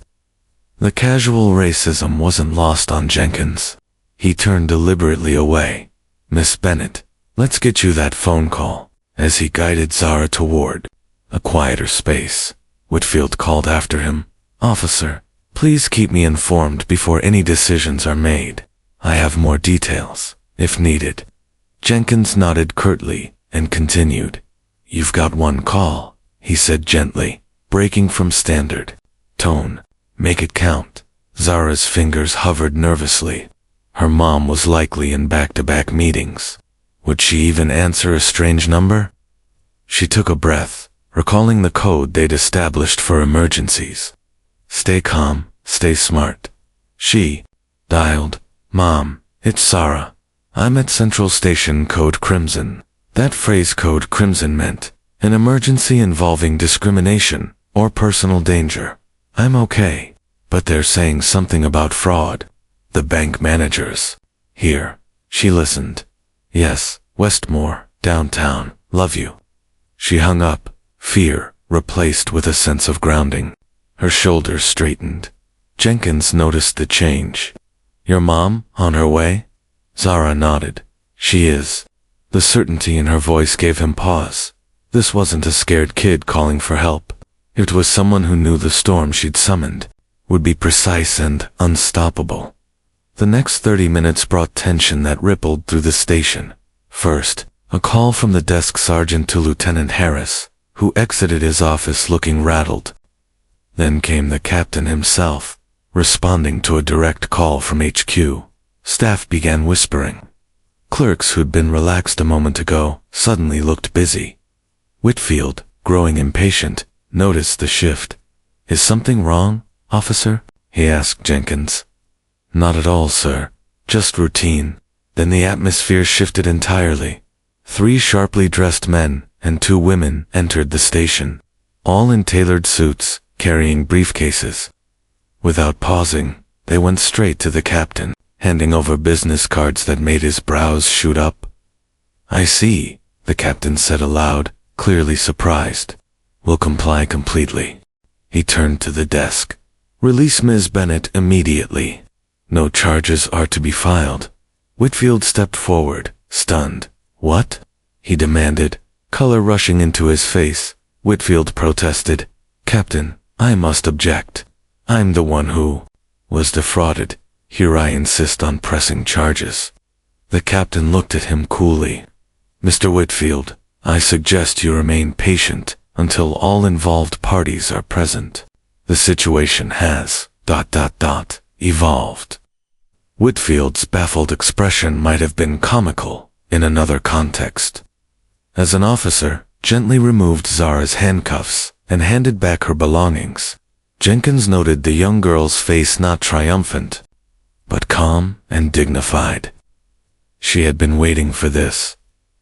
The casual racism wasn't lost on Jenkins. He turned deliberately away. Miss Bennett, let's get you that phone call. As he guided Zara toward a quieter space, Whitfield called after him, Officer, please keep me informed before any decisions are made. I have more details, if needed. Jenkins nodded curtly and continued. You've got one call, he said gently, breaking from standard tone. Make it count. Zara's fingers hovered nervously. Her mom was likely in back-to-back meetings. Would she even answer a strange number? She took a breath, recalling the code they'd established for emergencies. Stay calm, stay smart. She dialed, Mom, it's Zara. I'm at Central Station, code Crimson. That phrase code Crimson meant an emergency involving discrimination or personal danger. I'm okay, but they're saying something about fraud. The bank managers. Here. She listened. Yes, Westmore, downtown, love you. She hung up, fear replaced with a sense of grounding. Her shoulders straightened. Jenkins noticed the change. Your mom, on her way? Zara nodded. She is. The certainty in her voice gave him pause. This wasn't a scared kid calling for help. It was someone who knew the storm she'd summoned would be precise and unstoppable. The next 30 minutes brought tension that rippled through the station. First, a call from the desk sergeant to Lieutenant Harris, who exited his office looking rattled. Then came the captain himself, responding to a direct call from HQ. Staff began whispering. Clerks who'd been relaxed a moment ago suddenly looked busy. Whitfield, growing impatient, noticed the shift. Is something wrong, officer? He asked Jenkins. Not at all, sir. Just routine. Then the atmosphere shifted entirely. 3 sharply dressed men and 2 women entered the station, all in tailored suits, carrying briefcases. Without pausing, they went straight to the captain, handing over business cards that made his brows shoot up. I see, the captain said aloud, clearly surprised. We'll comply completely. He turned to the desk. Release Ms. Bennett immediately. No charges are to be filed. Whitfield stepped forward, stunned. What? He demanded, color rushing into his face. Whitfield protested. Captain, I must object. I'm the one who was defrauded. Here I insist on pressing charges. The captain looked at him coolly. Mr. Whitfield, I suggest you remain patient until all involved parties are present. The situation has ... evolved. Whitfield's baffled expression might have been comical in another context. As an officer, gently removed Zara's handcuffs and handed back her belongings. Jenkins noted the young girl's face not triumphant, but calm and dignified. She had been waiting for this.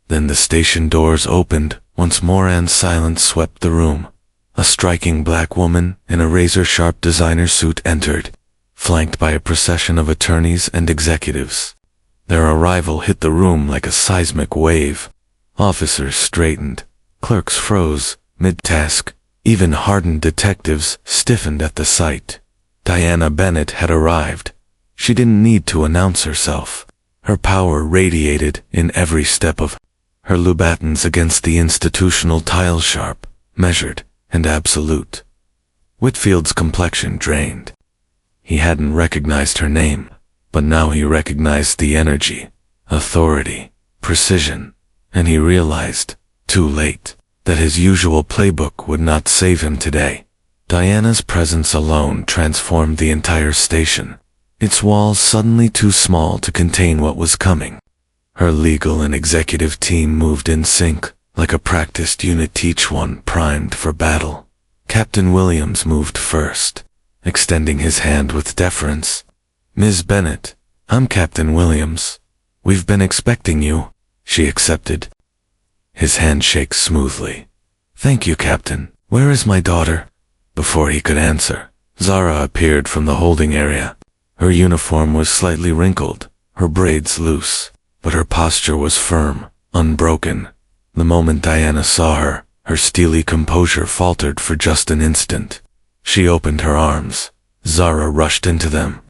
Then the station doors opened once more and silence swept the room. A striking black woman in a razor-sharp designer suit entered, flanked by a procession of attorneys and executives. Their arrival hit the room like a seismic wave. Officers straightened, clerks froze, mid-task, even hardened detectives stiffened at the sight. Diana Bennett had arrived. She didn't need to announce herself. Her power radiated in every step of her Loubatons against the institutional tile sharp, measured, and absolute. Whitfield's complexion drained. He hadn't recognized her name, but now he recognized the energy, authority, precision, and he realized, too late, that his usual playbook would not save him today. Diana's presence alone transformed the entire station, its walls suddenly too small to contain what was coming. Her legal and executive team moved in sync, like a practiced unit, each one primed for battle. Captain Williams moved first, extending his hand with deference. "Ms. Bennett, I'm Captain Williams. We've been expecting you," she accepted. His handshake smoothly. "Thank you, Captain. Where is my daughter?" Before he could answer, Zara appeared from the holding area. Her uniform was slightly wrinkled, her braids loose, but her posture was firm, unbroken. The moment Diana saw her, her steely composure faltered for just an instant. She opened her arms. Zara rushed into them.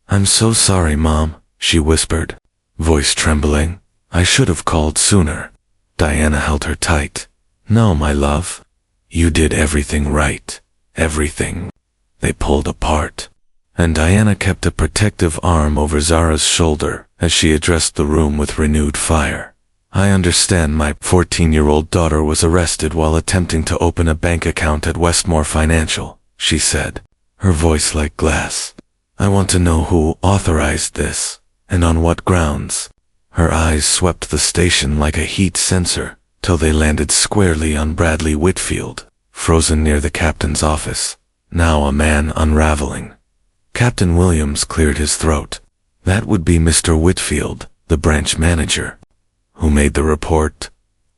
"I'm so sorry, Mom," she whispered, voice trembling. "I should have called sooner." Diana held her tight. "No, my love. You did everything right. Everything." They pulled apart, and Diana kept a protective arm over Zara's shoulder as she addressed the room with renewed fire. "I understand my 14-year-old daughter was arrested while attempting to open a bank account at Westmore Financial," she said, her voice like glass. "I want to know who authorized this, and on what grounds." Her eyes swept the station like a heat sensor, till they landed squarely on Bradley Whitfield, frozen near the captain's office, now a man unraveling. Captain Williams cleared his throat. "That would be Mr. Whitfield, the branch manager." "Who made the report?"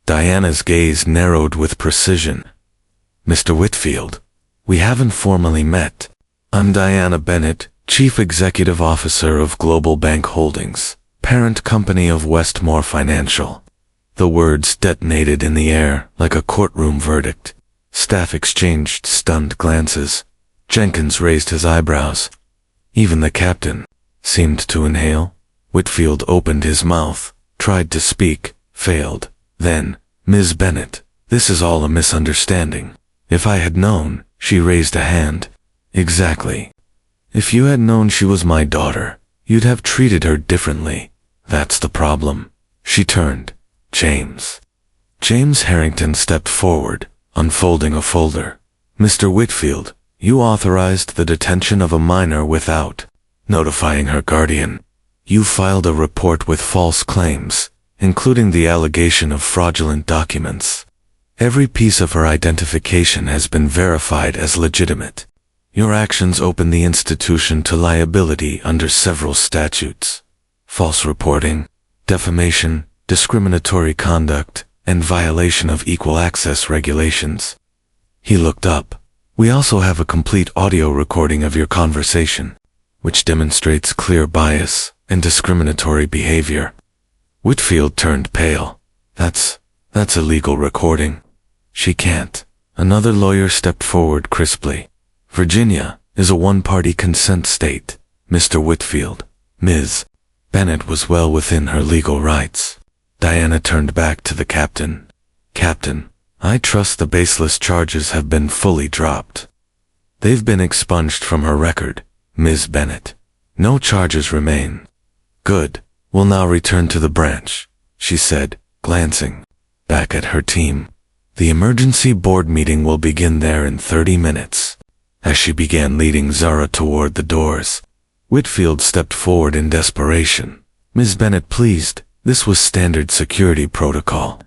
Diana's gaze narrowed with precision. "Mr. Whitfield, we haven't formally met. I'm Diana Bennett, Chief Executive Officer of Global Bank Holdings, parent company of Westmore Financial." The words detonated in the air like a courtroom verdict. Staff exchanged stunned glances. Jenkins raised his eyebrows. Even the captain seemed to inhale. Whitfield opened his mouth, tried to speak, failed. Then, "Ms. Bennett, this is all a misunderstanding. If I had known," she raised a hand. "Exactly. If you had known she was my daughter, you'd have treated her differently. That's the problem." She turned. "James." James Harrington stepped forward, unfolding a folder. "Mr. Whitfield, you authorized the detention of a minor without notifying her guardian. You filed a report with false claims, including the allegation of fraudulent documents. Every piece of her identification has been verified as legitimate. Your actions open the institution to liability under several statutes: false reporting, defamation, discriminatory conduct, and violation of equal access regulations." He looked up. "We also have a complete audio recording of your conversation, which demonstrates clear bias and discriminatory behavior." Whitfield turned pale. That's a legal recording. She can't." Another lawyer stepped forward crisply. "Virginia is a one-party consent state, Mr. Whitfield. Ms. Bennett was well within her legal rights." Diana turned back to the captain. "Captain, I trust the baseless charges have been fully dropped." "They've been expunged from her record, Ms. Bennett. No charges remain." "Good. We'll now return to the branch," she said, glancing back at her team. "The emergency board meeting will begin there in 30 minutes. As she began leading Zara toward the doors, Whitfield stepped forward in desperation. "Ms. Bennett, please, this was standard security protocol."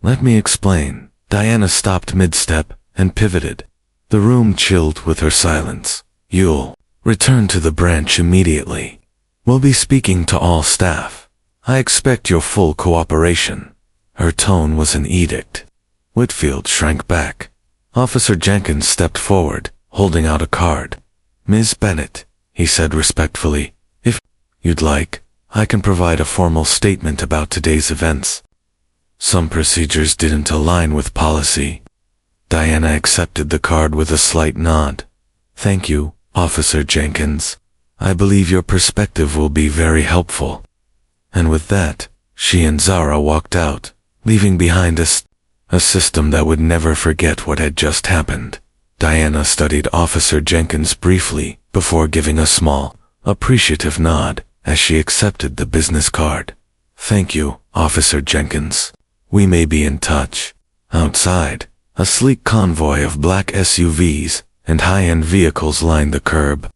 "Let me explain." Diana stopped mid-step and pivoted. The room chilled with her silence. "You'll return to the branch immediately. We'll be speaking to all staff. I expect your full cooperation." Her tone was an edict. Whitfield shrank back. Officer Jenkins stepped forward, holding out a card. "Ms. Bennett," he said respectfully, "if you'd like, I can provide a formal statement about today's events. Some procedures didn't align with policy. Diana accepted the card with a slight nod. Thank you, Officer Jenkins. I believe your perspective will be very helpful. And with that, she and Zara walked out, leaving behind a system that would never forget what had just happened. Diana studied Officer Jenkins briefly before giving a small, appreciative nod as she accepted the business card. Thank you, Officer Jenkins. We may be in touch. Outside, a sleek convoy of black SUVs and high-end vehicles lined the curb.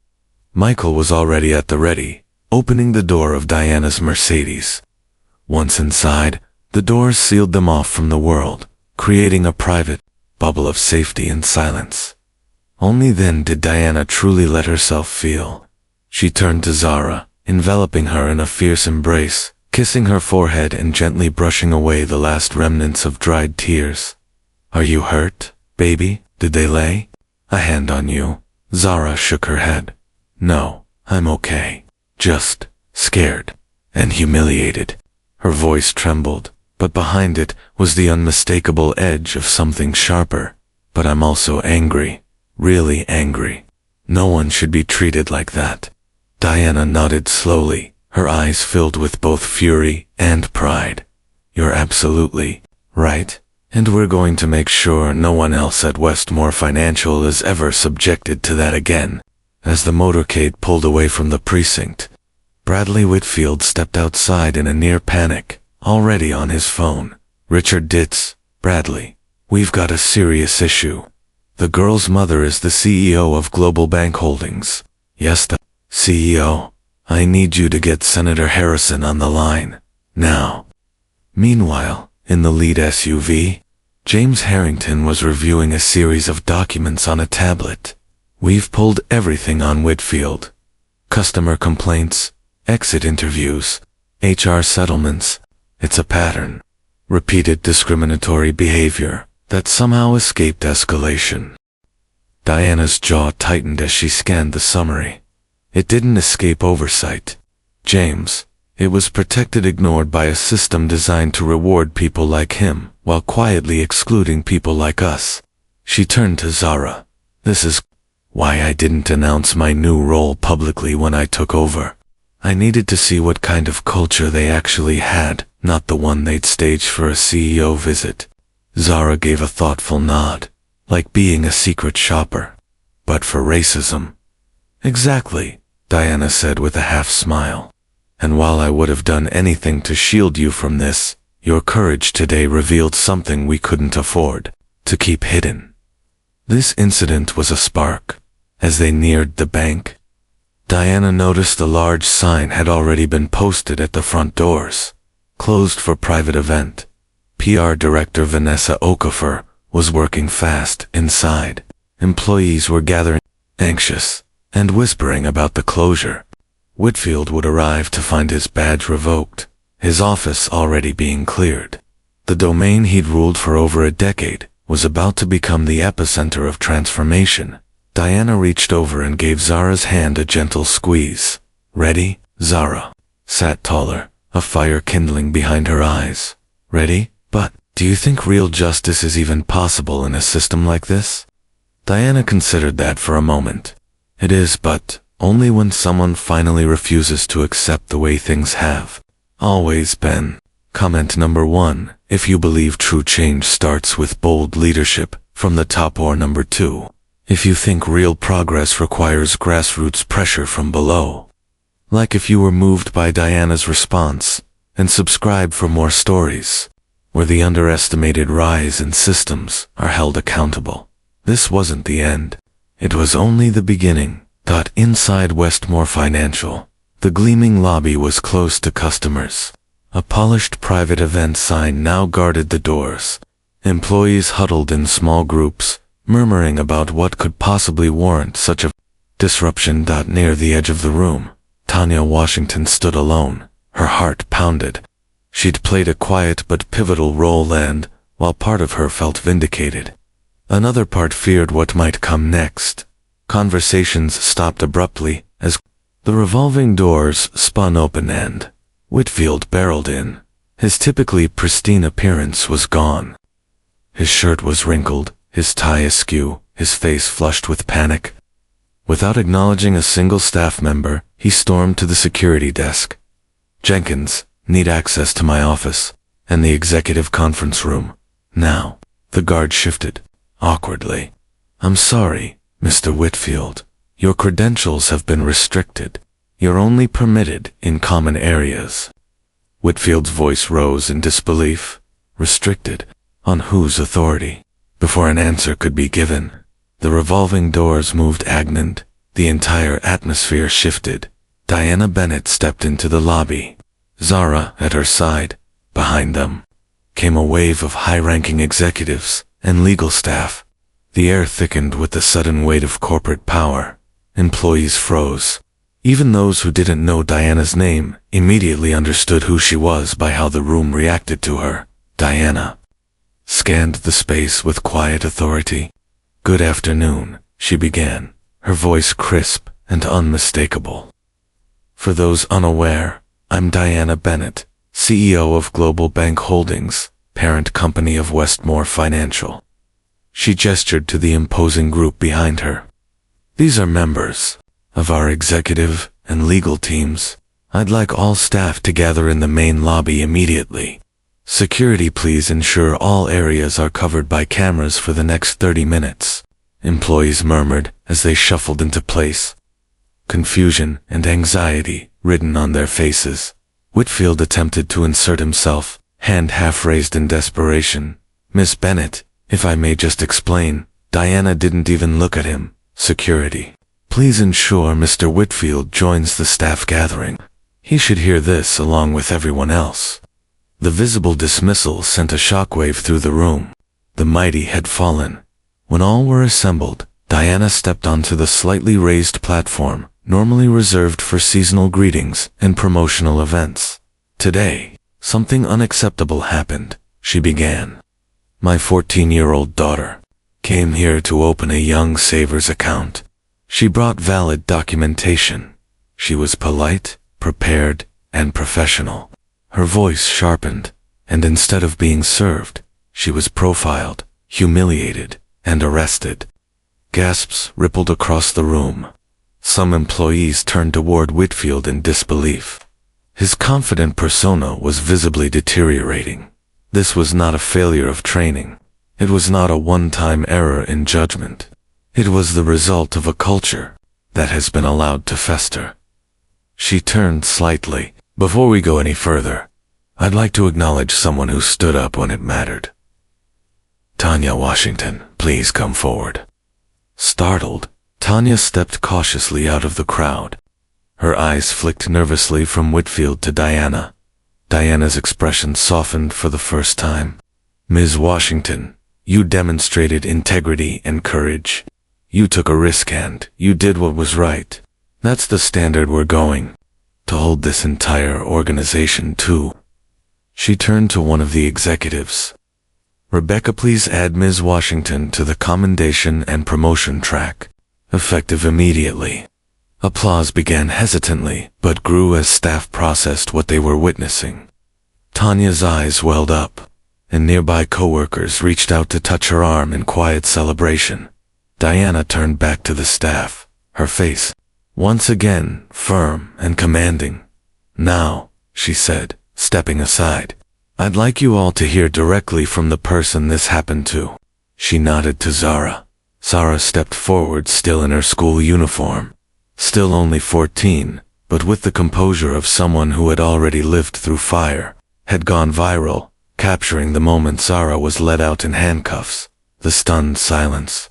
Michael was already at the ready, opening the door of Diana's Mercedes. Once inside, the doors sealed them off from the world, creating a private bubble of safety and silence. Only then did Diana truly let herself feel. She turned to Zara, enveloping her in a fierce embrace, kissing her forehead and gently brushing away the last remnants of dried tears. Are you hurt, baby? Did they lay a hand on you? Zara shook her head. No, I'm okay. Just scared and humiliated. Her voice trembled, but behind it was the unmistakable edge of something sharper. But I'm also angry, really angry. No one should be treated like that. Diana nodded slowly, her eyes filled with both fury and pride. You're absolutely right, and we're going to make sure no one else at Westmore Financial is ever subjected to that again. As the motorcade pulled away from the precinct, Bradley Whitfield stepped outside in a near panic, already on his phone. Richard Ditz, Bradley, we've got a serious issue. The girl's mother is the CEO of Global Bank Holdings. Yes, the CEO. I need you to get Senator Harrison on the line. Now. Meanwhile, in the lead SUV, James Harrington was reviewing a series of documents on a tablet. We've pulled everything on Whitfield. Customer complaints, exit interviews, HR settlements. It's a pattern. Repeated discriminatory behavior that somehow escaped escalation. Diana's jaw tightened as she scanned the summary. It didn't escape oversight. James, it was protected, ignored by a system designed to reward people like him, while quietly excluding people like us. She turned to Zara. This is why I didn't announce my new role publicly when I took over. I needed to see what kind of culture they actually had, not the one they'd staged for a CEO visit. Zara gave a thoughtful nod, like being a secret shopper. But for racism. Exactly, Diana said with a half smile. And while I would have done anything to shield you from this, your courage today revealed something we couldn't afford to keep hidden. This incident was a spark. As they neared the bank, Diana noticed a large sign had already been posted at the front doors. Closed for private event. PR Director Vanessa Okafor was working fast inside. Employees were gathering, anxious, and whispering about the closure. Whitfield would arrive to find his badge revoked, his office already being cleared. The domain he'd ruled for over a decade was about to become the epicenter of transformation. Diana reached over and gave Zara's hand a gentle squeeze. Ready? Zara sat taller, a fire kindling behind her eyes. Ready? But, do you think real justice is even possible in a system like this? Diana considered that for a moment. It is, but only when someone finally refuses to accept the way things have always been. Comment number 1, if you believe true change starts with bold leadership from the top, or number 2, if you think real progress requires grassroots pressure from below. Like if you were moved by Diana's response, and subscribe for more stories, where the underestimated rise in systems are held accountable. This wasn't the end. It was only the beginning. Inside Westmore Financial, the gleaming lobby was close to customers. A polished private event sign now guarded the doors. Employees huddled in small groups, murmuring about what could possibly warrant such a disruption. Near the edge of the room, Tanya Washington stood alone, her heart pounded. She'd played a quiet but pivotal role, and, while part of her felt vindicated, another part feared what might come next. Conversations stopped abruptly as the revolving doors spun open and Whitfield barreled in. His typically pristine appearance was gone. His shirt was wrinkled, his tie askew, his face flushed with panic. Without acknowledging a single staff member, he stormed to the security desk. "Jenkins, need access to my office and the executive conference room. Now." The guard shifted, awkwardly. "I'm sorry, Mr. Whitfield. Your credentials have been restricted. You're only permitted in common areas." Whitfield's voice rose in disbelief. Restricted? On whose authority? Before an answer could be given, the revolving doors moved agnant. The entire atmosphere shifted. Diana Bennett stepped into the lobby. Zara at her side. Behind them came a wave of high-ranking executives and legal staff. The air thickened with the sudden weight of corporate power. Employees froze. Even those who didn't know Diana's name immediately understood who she was by how the room reacted to her. Diana scanned the space with quiet authority. "Good afternoon," she began, her voice crisp and unmistakable. "For those unaware, I'm Diana Bennett, CEO of Global Bank Holdings, parent company of Westmore Financial." She gestured to the imposing group behind her. "These are members of our executive and legal teams. I'd like all staff to gather in the main lobby immediately. Security, please ensure all areas are covered by cameras for the next 30 minutes. Employees murmured as they shuffled into place, confusion and anxiety written on their faces. Whitfield attempted to insert himself, hand half raised in desperation. "Miss Bennett, if I may just explain." Diana didn't even look at him. "Security, please ensure Mr. Whitfield joins the staff gathering. He should hear this along with everyone else." The visible dismissal sent a shockwave through the room. The mighty had fallen. When all were assembled, Diana stepped onto the slightly raised platform, normally reserved for seasonal greetings and promotional events. "Today, something unacceptable happened," she began. "My 14-year-old daughter came here to open a Young Savers account. She brought valid documentation. She was polite, prepared, and professional. Her voice sharpened, and instead of being served, she was profiled, humiliated, and arrested." Gasps rippled across the room. Some employees turned toward Whitfield in disbelief. His confident persona was visibly deteriorating. This was not a failure of training. It was not a one-time error in judgment. It was the result of a culture that has been allowed to fester. She turned slightly. "Before we go any further, I'd like to acknowledge someone who stood up when it mattered. Tanya Washington, please come forward." Startled, Tanya stepped cautiously out of the crowd. Her eyes flicked nervously from Whitfield to Diana. Diana's expression softened for the first time. "Ms. Washington, you demonstrated integrity and courage. You took a risk and you did what was right. That's the standard we're going to hold this entire organization to." She turned to one of the executives. "Rebecca, please add Ms. Washington to the commendation and promotion track, effective immediately." Applause began hesitantly, but grew as staff processed what they were witnessing. Tanya's eyes welled up, and nearby coworkers reached out to touch her arm in quiet celebration. Diana turned back to the staff, her face once again firm and commanding. "Now," she said, stepping aside, "I'd like you all to hear directly from the person this happened to." She nodded to Zara. Zara stepped forward, still in her school uniform. Still only 14, but with the composure of someone who had already lived through fire, had gone viral, capturing the moment Zara was led out in handcuffs, the stunned silence,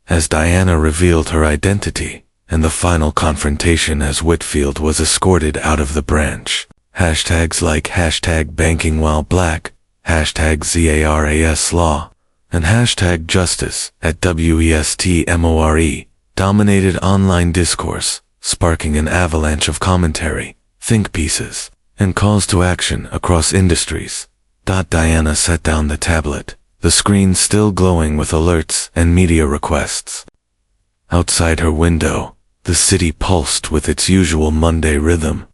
as Diana revealed her identity, and the final confrontation as Whitfield was escorted out of the branch. Hashtags like hashtag banking while black, hashtag ZARAS law, and hashtag justice at WESTMORE dominated online discourse, sparking an avalanche of commentary, think pieces, and calls to action across industries. Diana set down the tablet, the screen still glowing with alerts and media requests. Outside her window, the city pulsed with its usual Monday rhythm.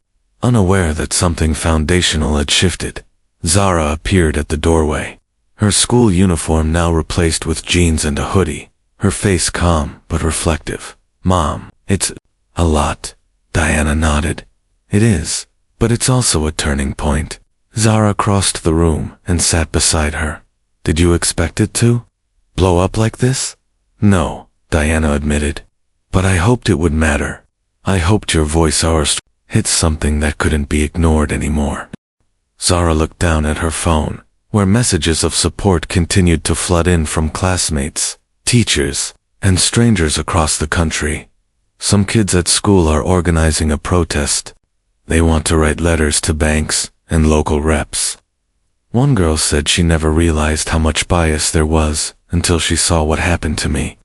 Unaware that something foundational had shifted, Zara appeared at the doorway. Her school uniform now replaced with jeans and a hoodie, her face calm but reflective. "Mom, it's a lot." Diana nodded. "It is, but it's also a turning point." Zara crossed the room and sat beside her. "Did you expect it to blow up like this?" "No," Diana admitted. "But I hoped it would matter. I hoped your voice hit something that couldn't be ignored anymore." Zara looked down at her phone, where messages of support continued to flood in from classmates, teachers, and strangers across the country. Some kids at school are organizing a protest. They want to write letters to banks and local reps. One girl said she never realized how much bias there was until she saw what happened to me.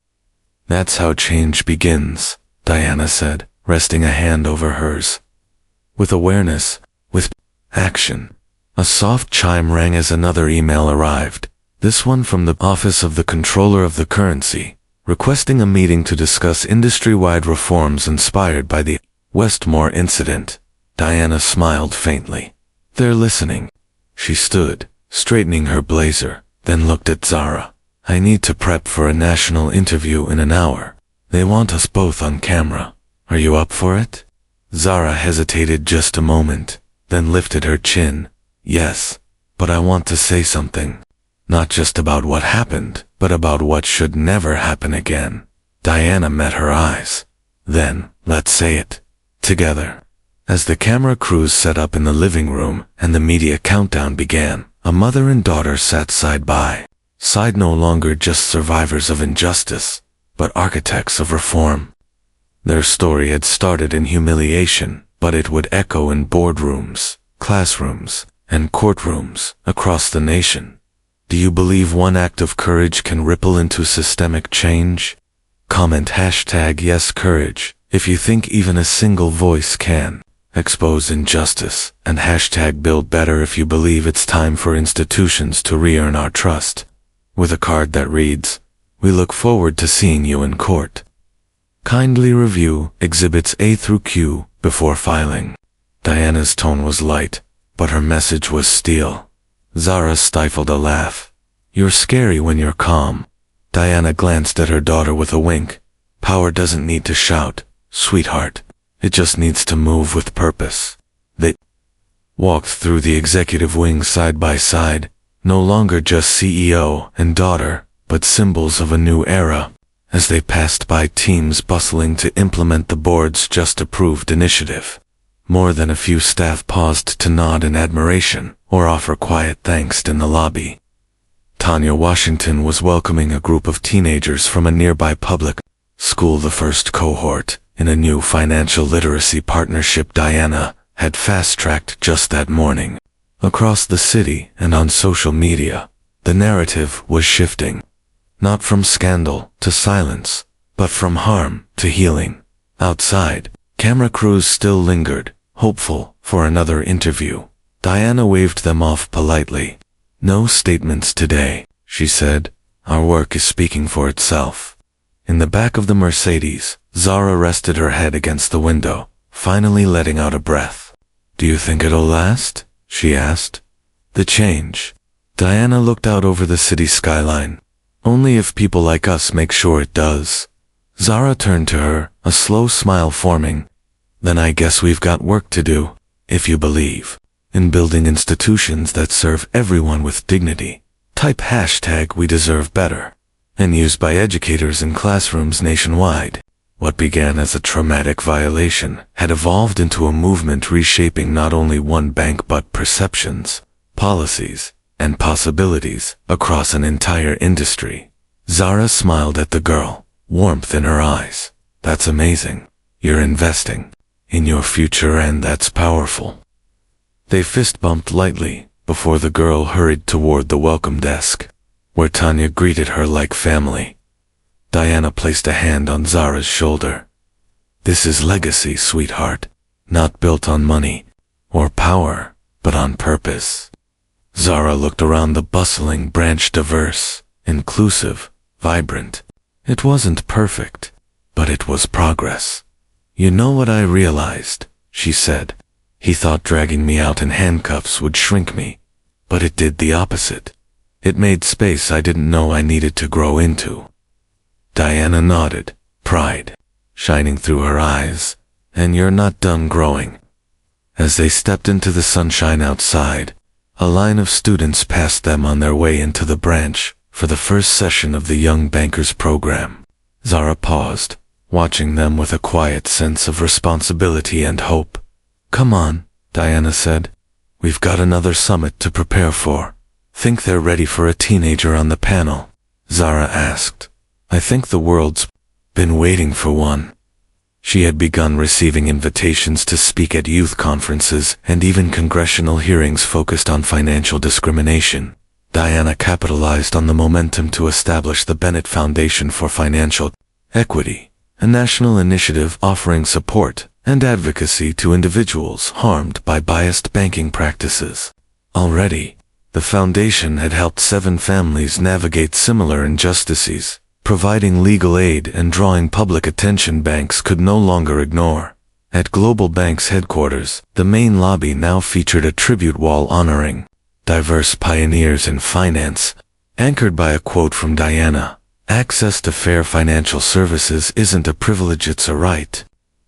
"That's how change begins," Diana said, resting a hand over hers. "With awareness, with action." A soft chime rang as another email arrived, this one from the Office of the Controller of the Currency, requesting a meeting to discuss industry-wide reforms inspired by the Westmore incident. Diana smiled faintly. "They're listening." She stood, straightening her blazer, then looked at Zara. "I need to prep for a national interview in an hour. They want us both on camera. Are you up for it?" Zara hesitated just a moment, then lifted her chin. "Yes, but I want to say something. Not just about what happened, but about what should never happen again." Diana met her eyes. "Then, let's say it together." As the camera crews set up in the living room and the media countdown began, a mother and daughter sat side by side, no longer just survivors of injustice, but architects of reform. Their story had started in humiliation, but it would echo in boardrooms, classrooms, and courtrooms across the nation. Do you believe one act of courage can ripple into systemic change? Comment #YesCourage if you think even a single voice can expose injustice, and #BuildBetter if you believe it's time for institutions to re-earn our trust. With a card that reads, "We look forward to seeing you in court. Kindly review Exhibits A through Q before filing." Diana's tone was light, but her message was steel. Zara stifled a laugh. "You're scary when you're calm." Diana glanced at her daughter with a wink. "Power doesn't need to shout, sweetheart. It just needs to move with purpose." They walked through the executive wing side by side, no longer just CEO and daughter, but symbols of a new era. As they passed by teams bustling to implement the board's just-approved initiative, more than a few staff paused to nod in admiration or offer quiet thanks in the lobby. Tanya Washington was welcoming a group of teenagers from a nearby public school, the first cohort in a new financial literacy partnership Diana had fast-tracked just that morning. Across the city and on social media, the narrative was shifting. Not from scandal to silence, but from harm to healing. Outside, camera crews still lingered, hopeful for another interview. Diana waved them off politely. "No statements today," she said. "Our work is speaking for itself." In the back of the Mercedes, Zara rested her head against the window, finally letting out a breath. "Do you think it'll last?" she asked. "The change." Diana looked out over the city skyline. "Only if people like us make sure it does." Zara turned to her, a slow smile forming. "Then I guess we've got work to do, if you believe in building institutions that serve everyone with dignity. Type #WeDeserveBetter and used by educators in classrooms nationwide. What began as a traumatic violation had evolved into a movement reshaping not only one bank but perceptions, policies, and possibilities across an entire industry. Zara smiled at the girl, warmth in her eyes. "That's amazing. You're investing in your future, and that's powerful." They fist-bumped lightly before the girl hurried toward the welcome desk, where Tanya greeted her like family. Diana placed a hand on Zara's shoulder. "This is legacy, sweetheart, not built on money or power, but on purpose." Zara looked around the bustling branch, diverse, inclusive, vibrant. It wasn't perfect, but it was progress. "You know what I realized," she said. He thought dragging me out in handcuffs would shrink me, but it did the opposite. It made space I didn't know I needed to grow into. Diana nodded, pride shining through her eyes. And you're not done growing. As they stepped into the sunshine outside, a line of students passed them on their way into the branch for the first session of the Young Bankers program. Zara paused, watching them with a quiet sense of responsibility and hope. Come on, Diana said. We've got another summit to prepare for. Think they're ready for a teenager on the panel? Zara asked. I think the world's been waiting for one. She had begun receiving invitations to speak at youth conferences and even congressional hearings focused on financial discrimination. Diana capitalized on the momentum to establish the Bennett Foundation for Financial Equity, a national initiative offering support and advocacy to individuals harmed by biased banking practices. Already, the foundation had helped 7 families navigate similar injustices, providing legal aid and drawing public attention banks could no longer ignore. At Global Bank's headquarters, the main lobby now featured a tribute wall honoring diverse pioneers in finance, anchored by a quote from Diana, "Access to fair financial services isn't a privilege, it's a right."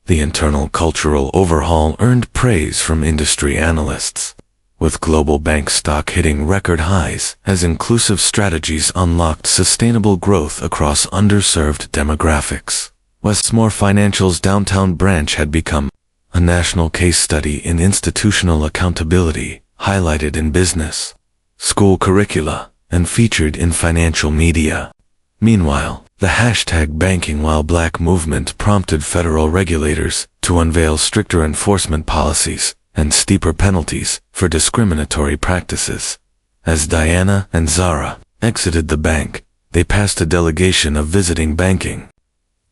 The internal cultural overhaul earned praise from industry analysts, with Global Bank stock hitting record highs as inclusive strategies unlocked sustainable growth across underserved demographics. Westmore Financial's downtown branch had become a national case study in institutional accountability, highlighted in business, school curricula, and featured in financial media. Meanwhile, the hashtag Banking While Black movement prompted federal regulators to unveil stricter enforcement policies and steeper penalties for discriminatory practices. As Diana and Zara exited the bank, they passed a delegation of visiting banking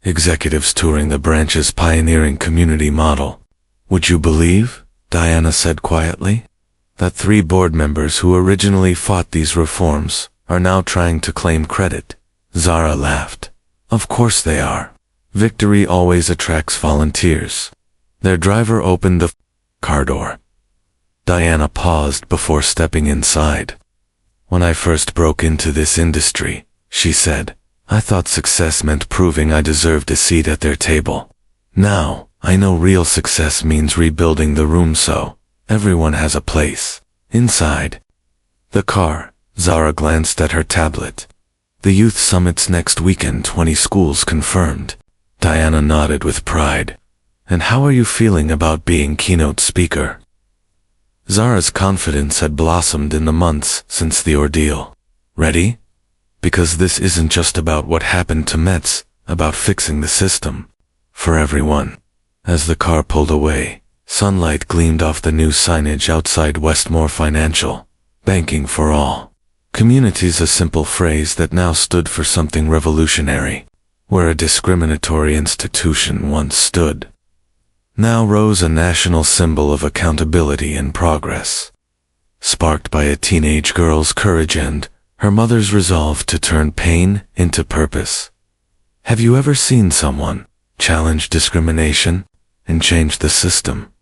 executives touring the branch's pioneering community model. Would you believe, Diana said quietly, that 3 board members who originally fought these reforms are now trying to claim credit? Zara laughed. Of course they are. Victory always attracts volunteers. Their driver opened the car door. Diana paused before stepping inside. When I first broke into this industry, she said, I thought success meant proving I deserved a seat at their table. Now, I know real success means rebuilding the room so everyone has a place. Inside the car, Zara glanced at her tablet. The youth summit's next weekend, 20 schools confirmed. Diana nodded with pride. And how are you feeling about being keynote speaker? Zara's confidence had blossomed in the months since the ordeal. Ready? Because this isn't just about what happened to Mets, about fixing the system. For everyone. As the car pulled away, sunlight gleamed off the new signage outside Westmore Financial. Banking for all. Community's a simple phrase that now stood for something revolutionary. Where a discriminatory institution once stood, now rose a national symbol of accountability and progress. Sparked by a teenage girl's courage and her mother's resolve to turn pain into purpose. Have you ever seen someone challenge discrimination and change the system?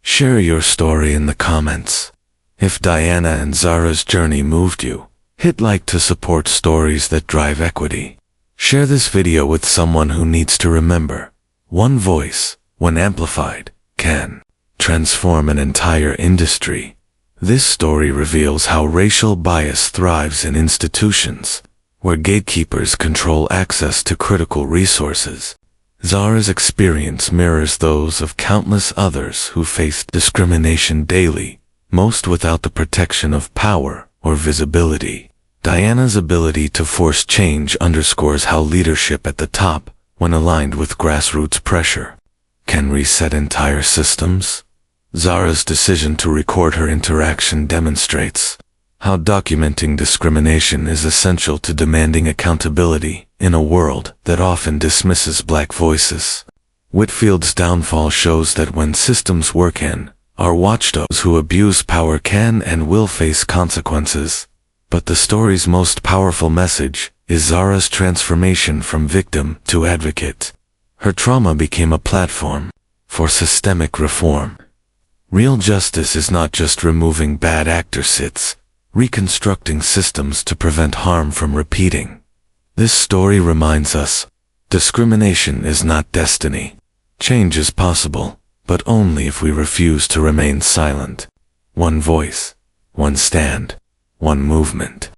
Share your story in the comments. If Diana and Zara's journey moved you, hit like to support stories that drive equity. Share this video with someone who needs to remember, one voice, when amplified, can transform an entire industry. This story reveals how racial bias thrives in institutions, where gatekeepers control access to critical resources. Zara's experience mirrors those of countless others who faced discrimination daily, most without the protection of power or visibility. Diana's ability to force change underscores how leadership at the top, when aligned with grassroots pressure, can reset entire systems. Zara's decision to record her interaction demonstrates how documenting discrimination is essential to demanding accountability in a world that often dismisses black voices. Whitfield's downfall shows that when systems work in, our watchdogs who abuse power can and will face consequences. But the story's most powerful message is Zara's transformation from victim to advocate. Her trauma became a platform for systemic reform. Real justice is not just removing bad actors, it's reconstructing systems to prevent harm from repeating. This story reminds us, discrimination is not destiny. Change is possible, but only if we refuse to remain silent. One voice, one stand, one movement.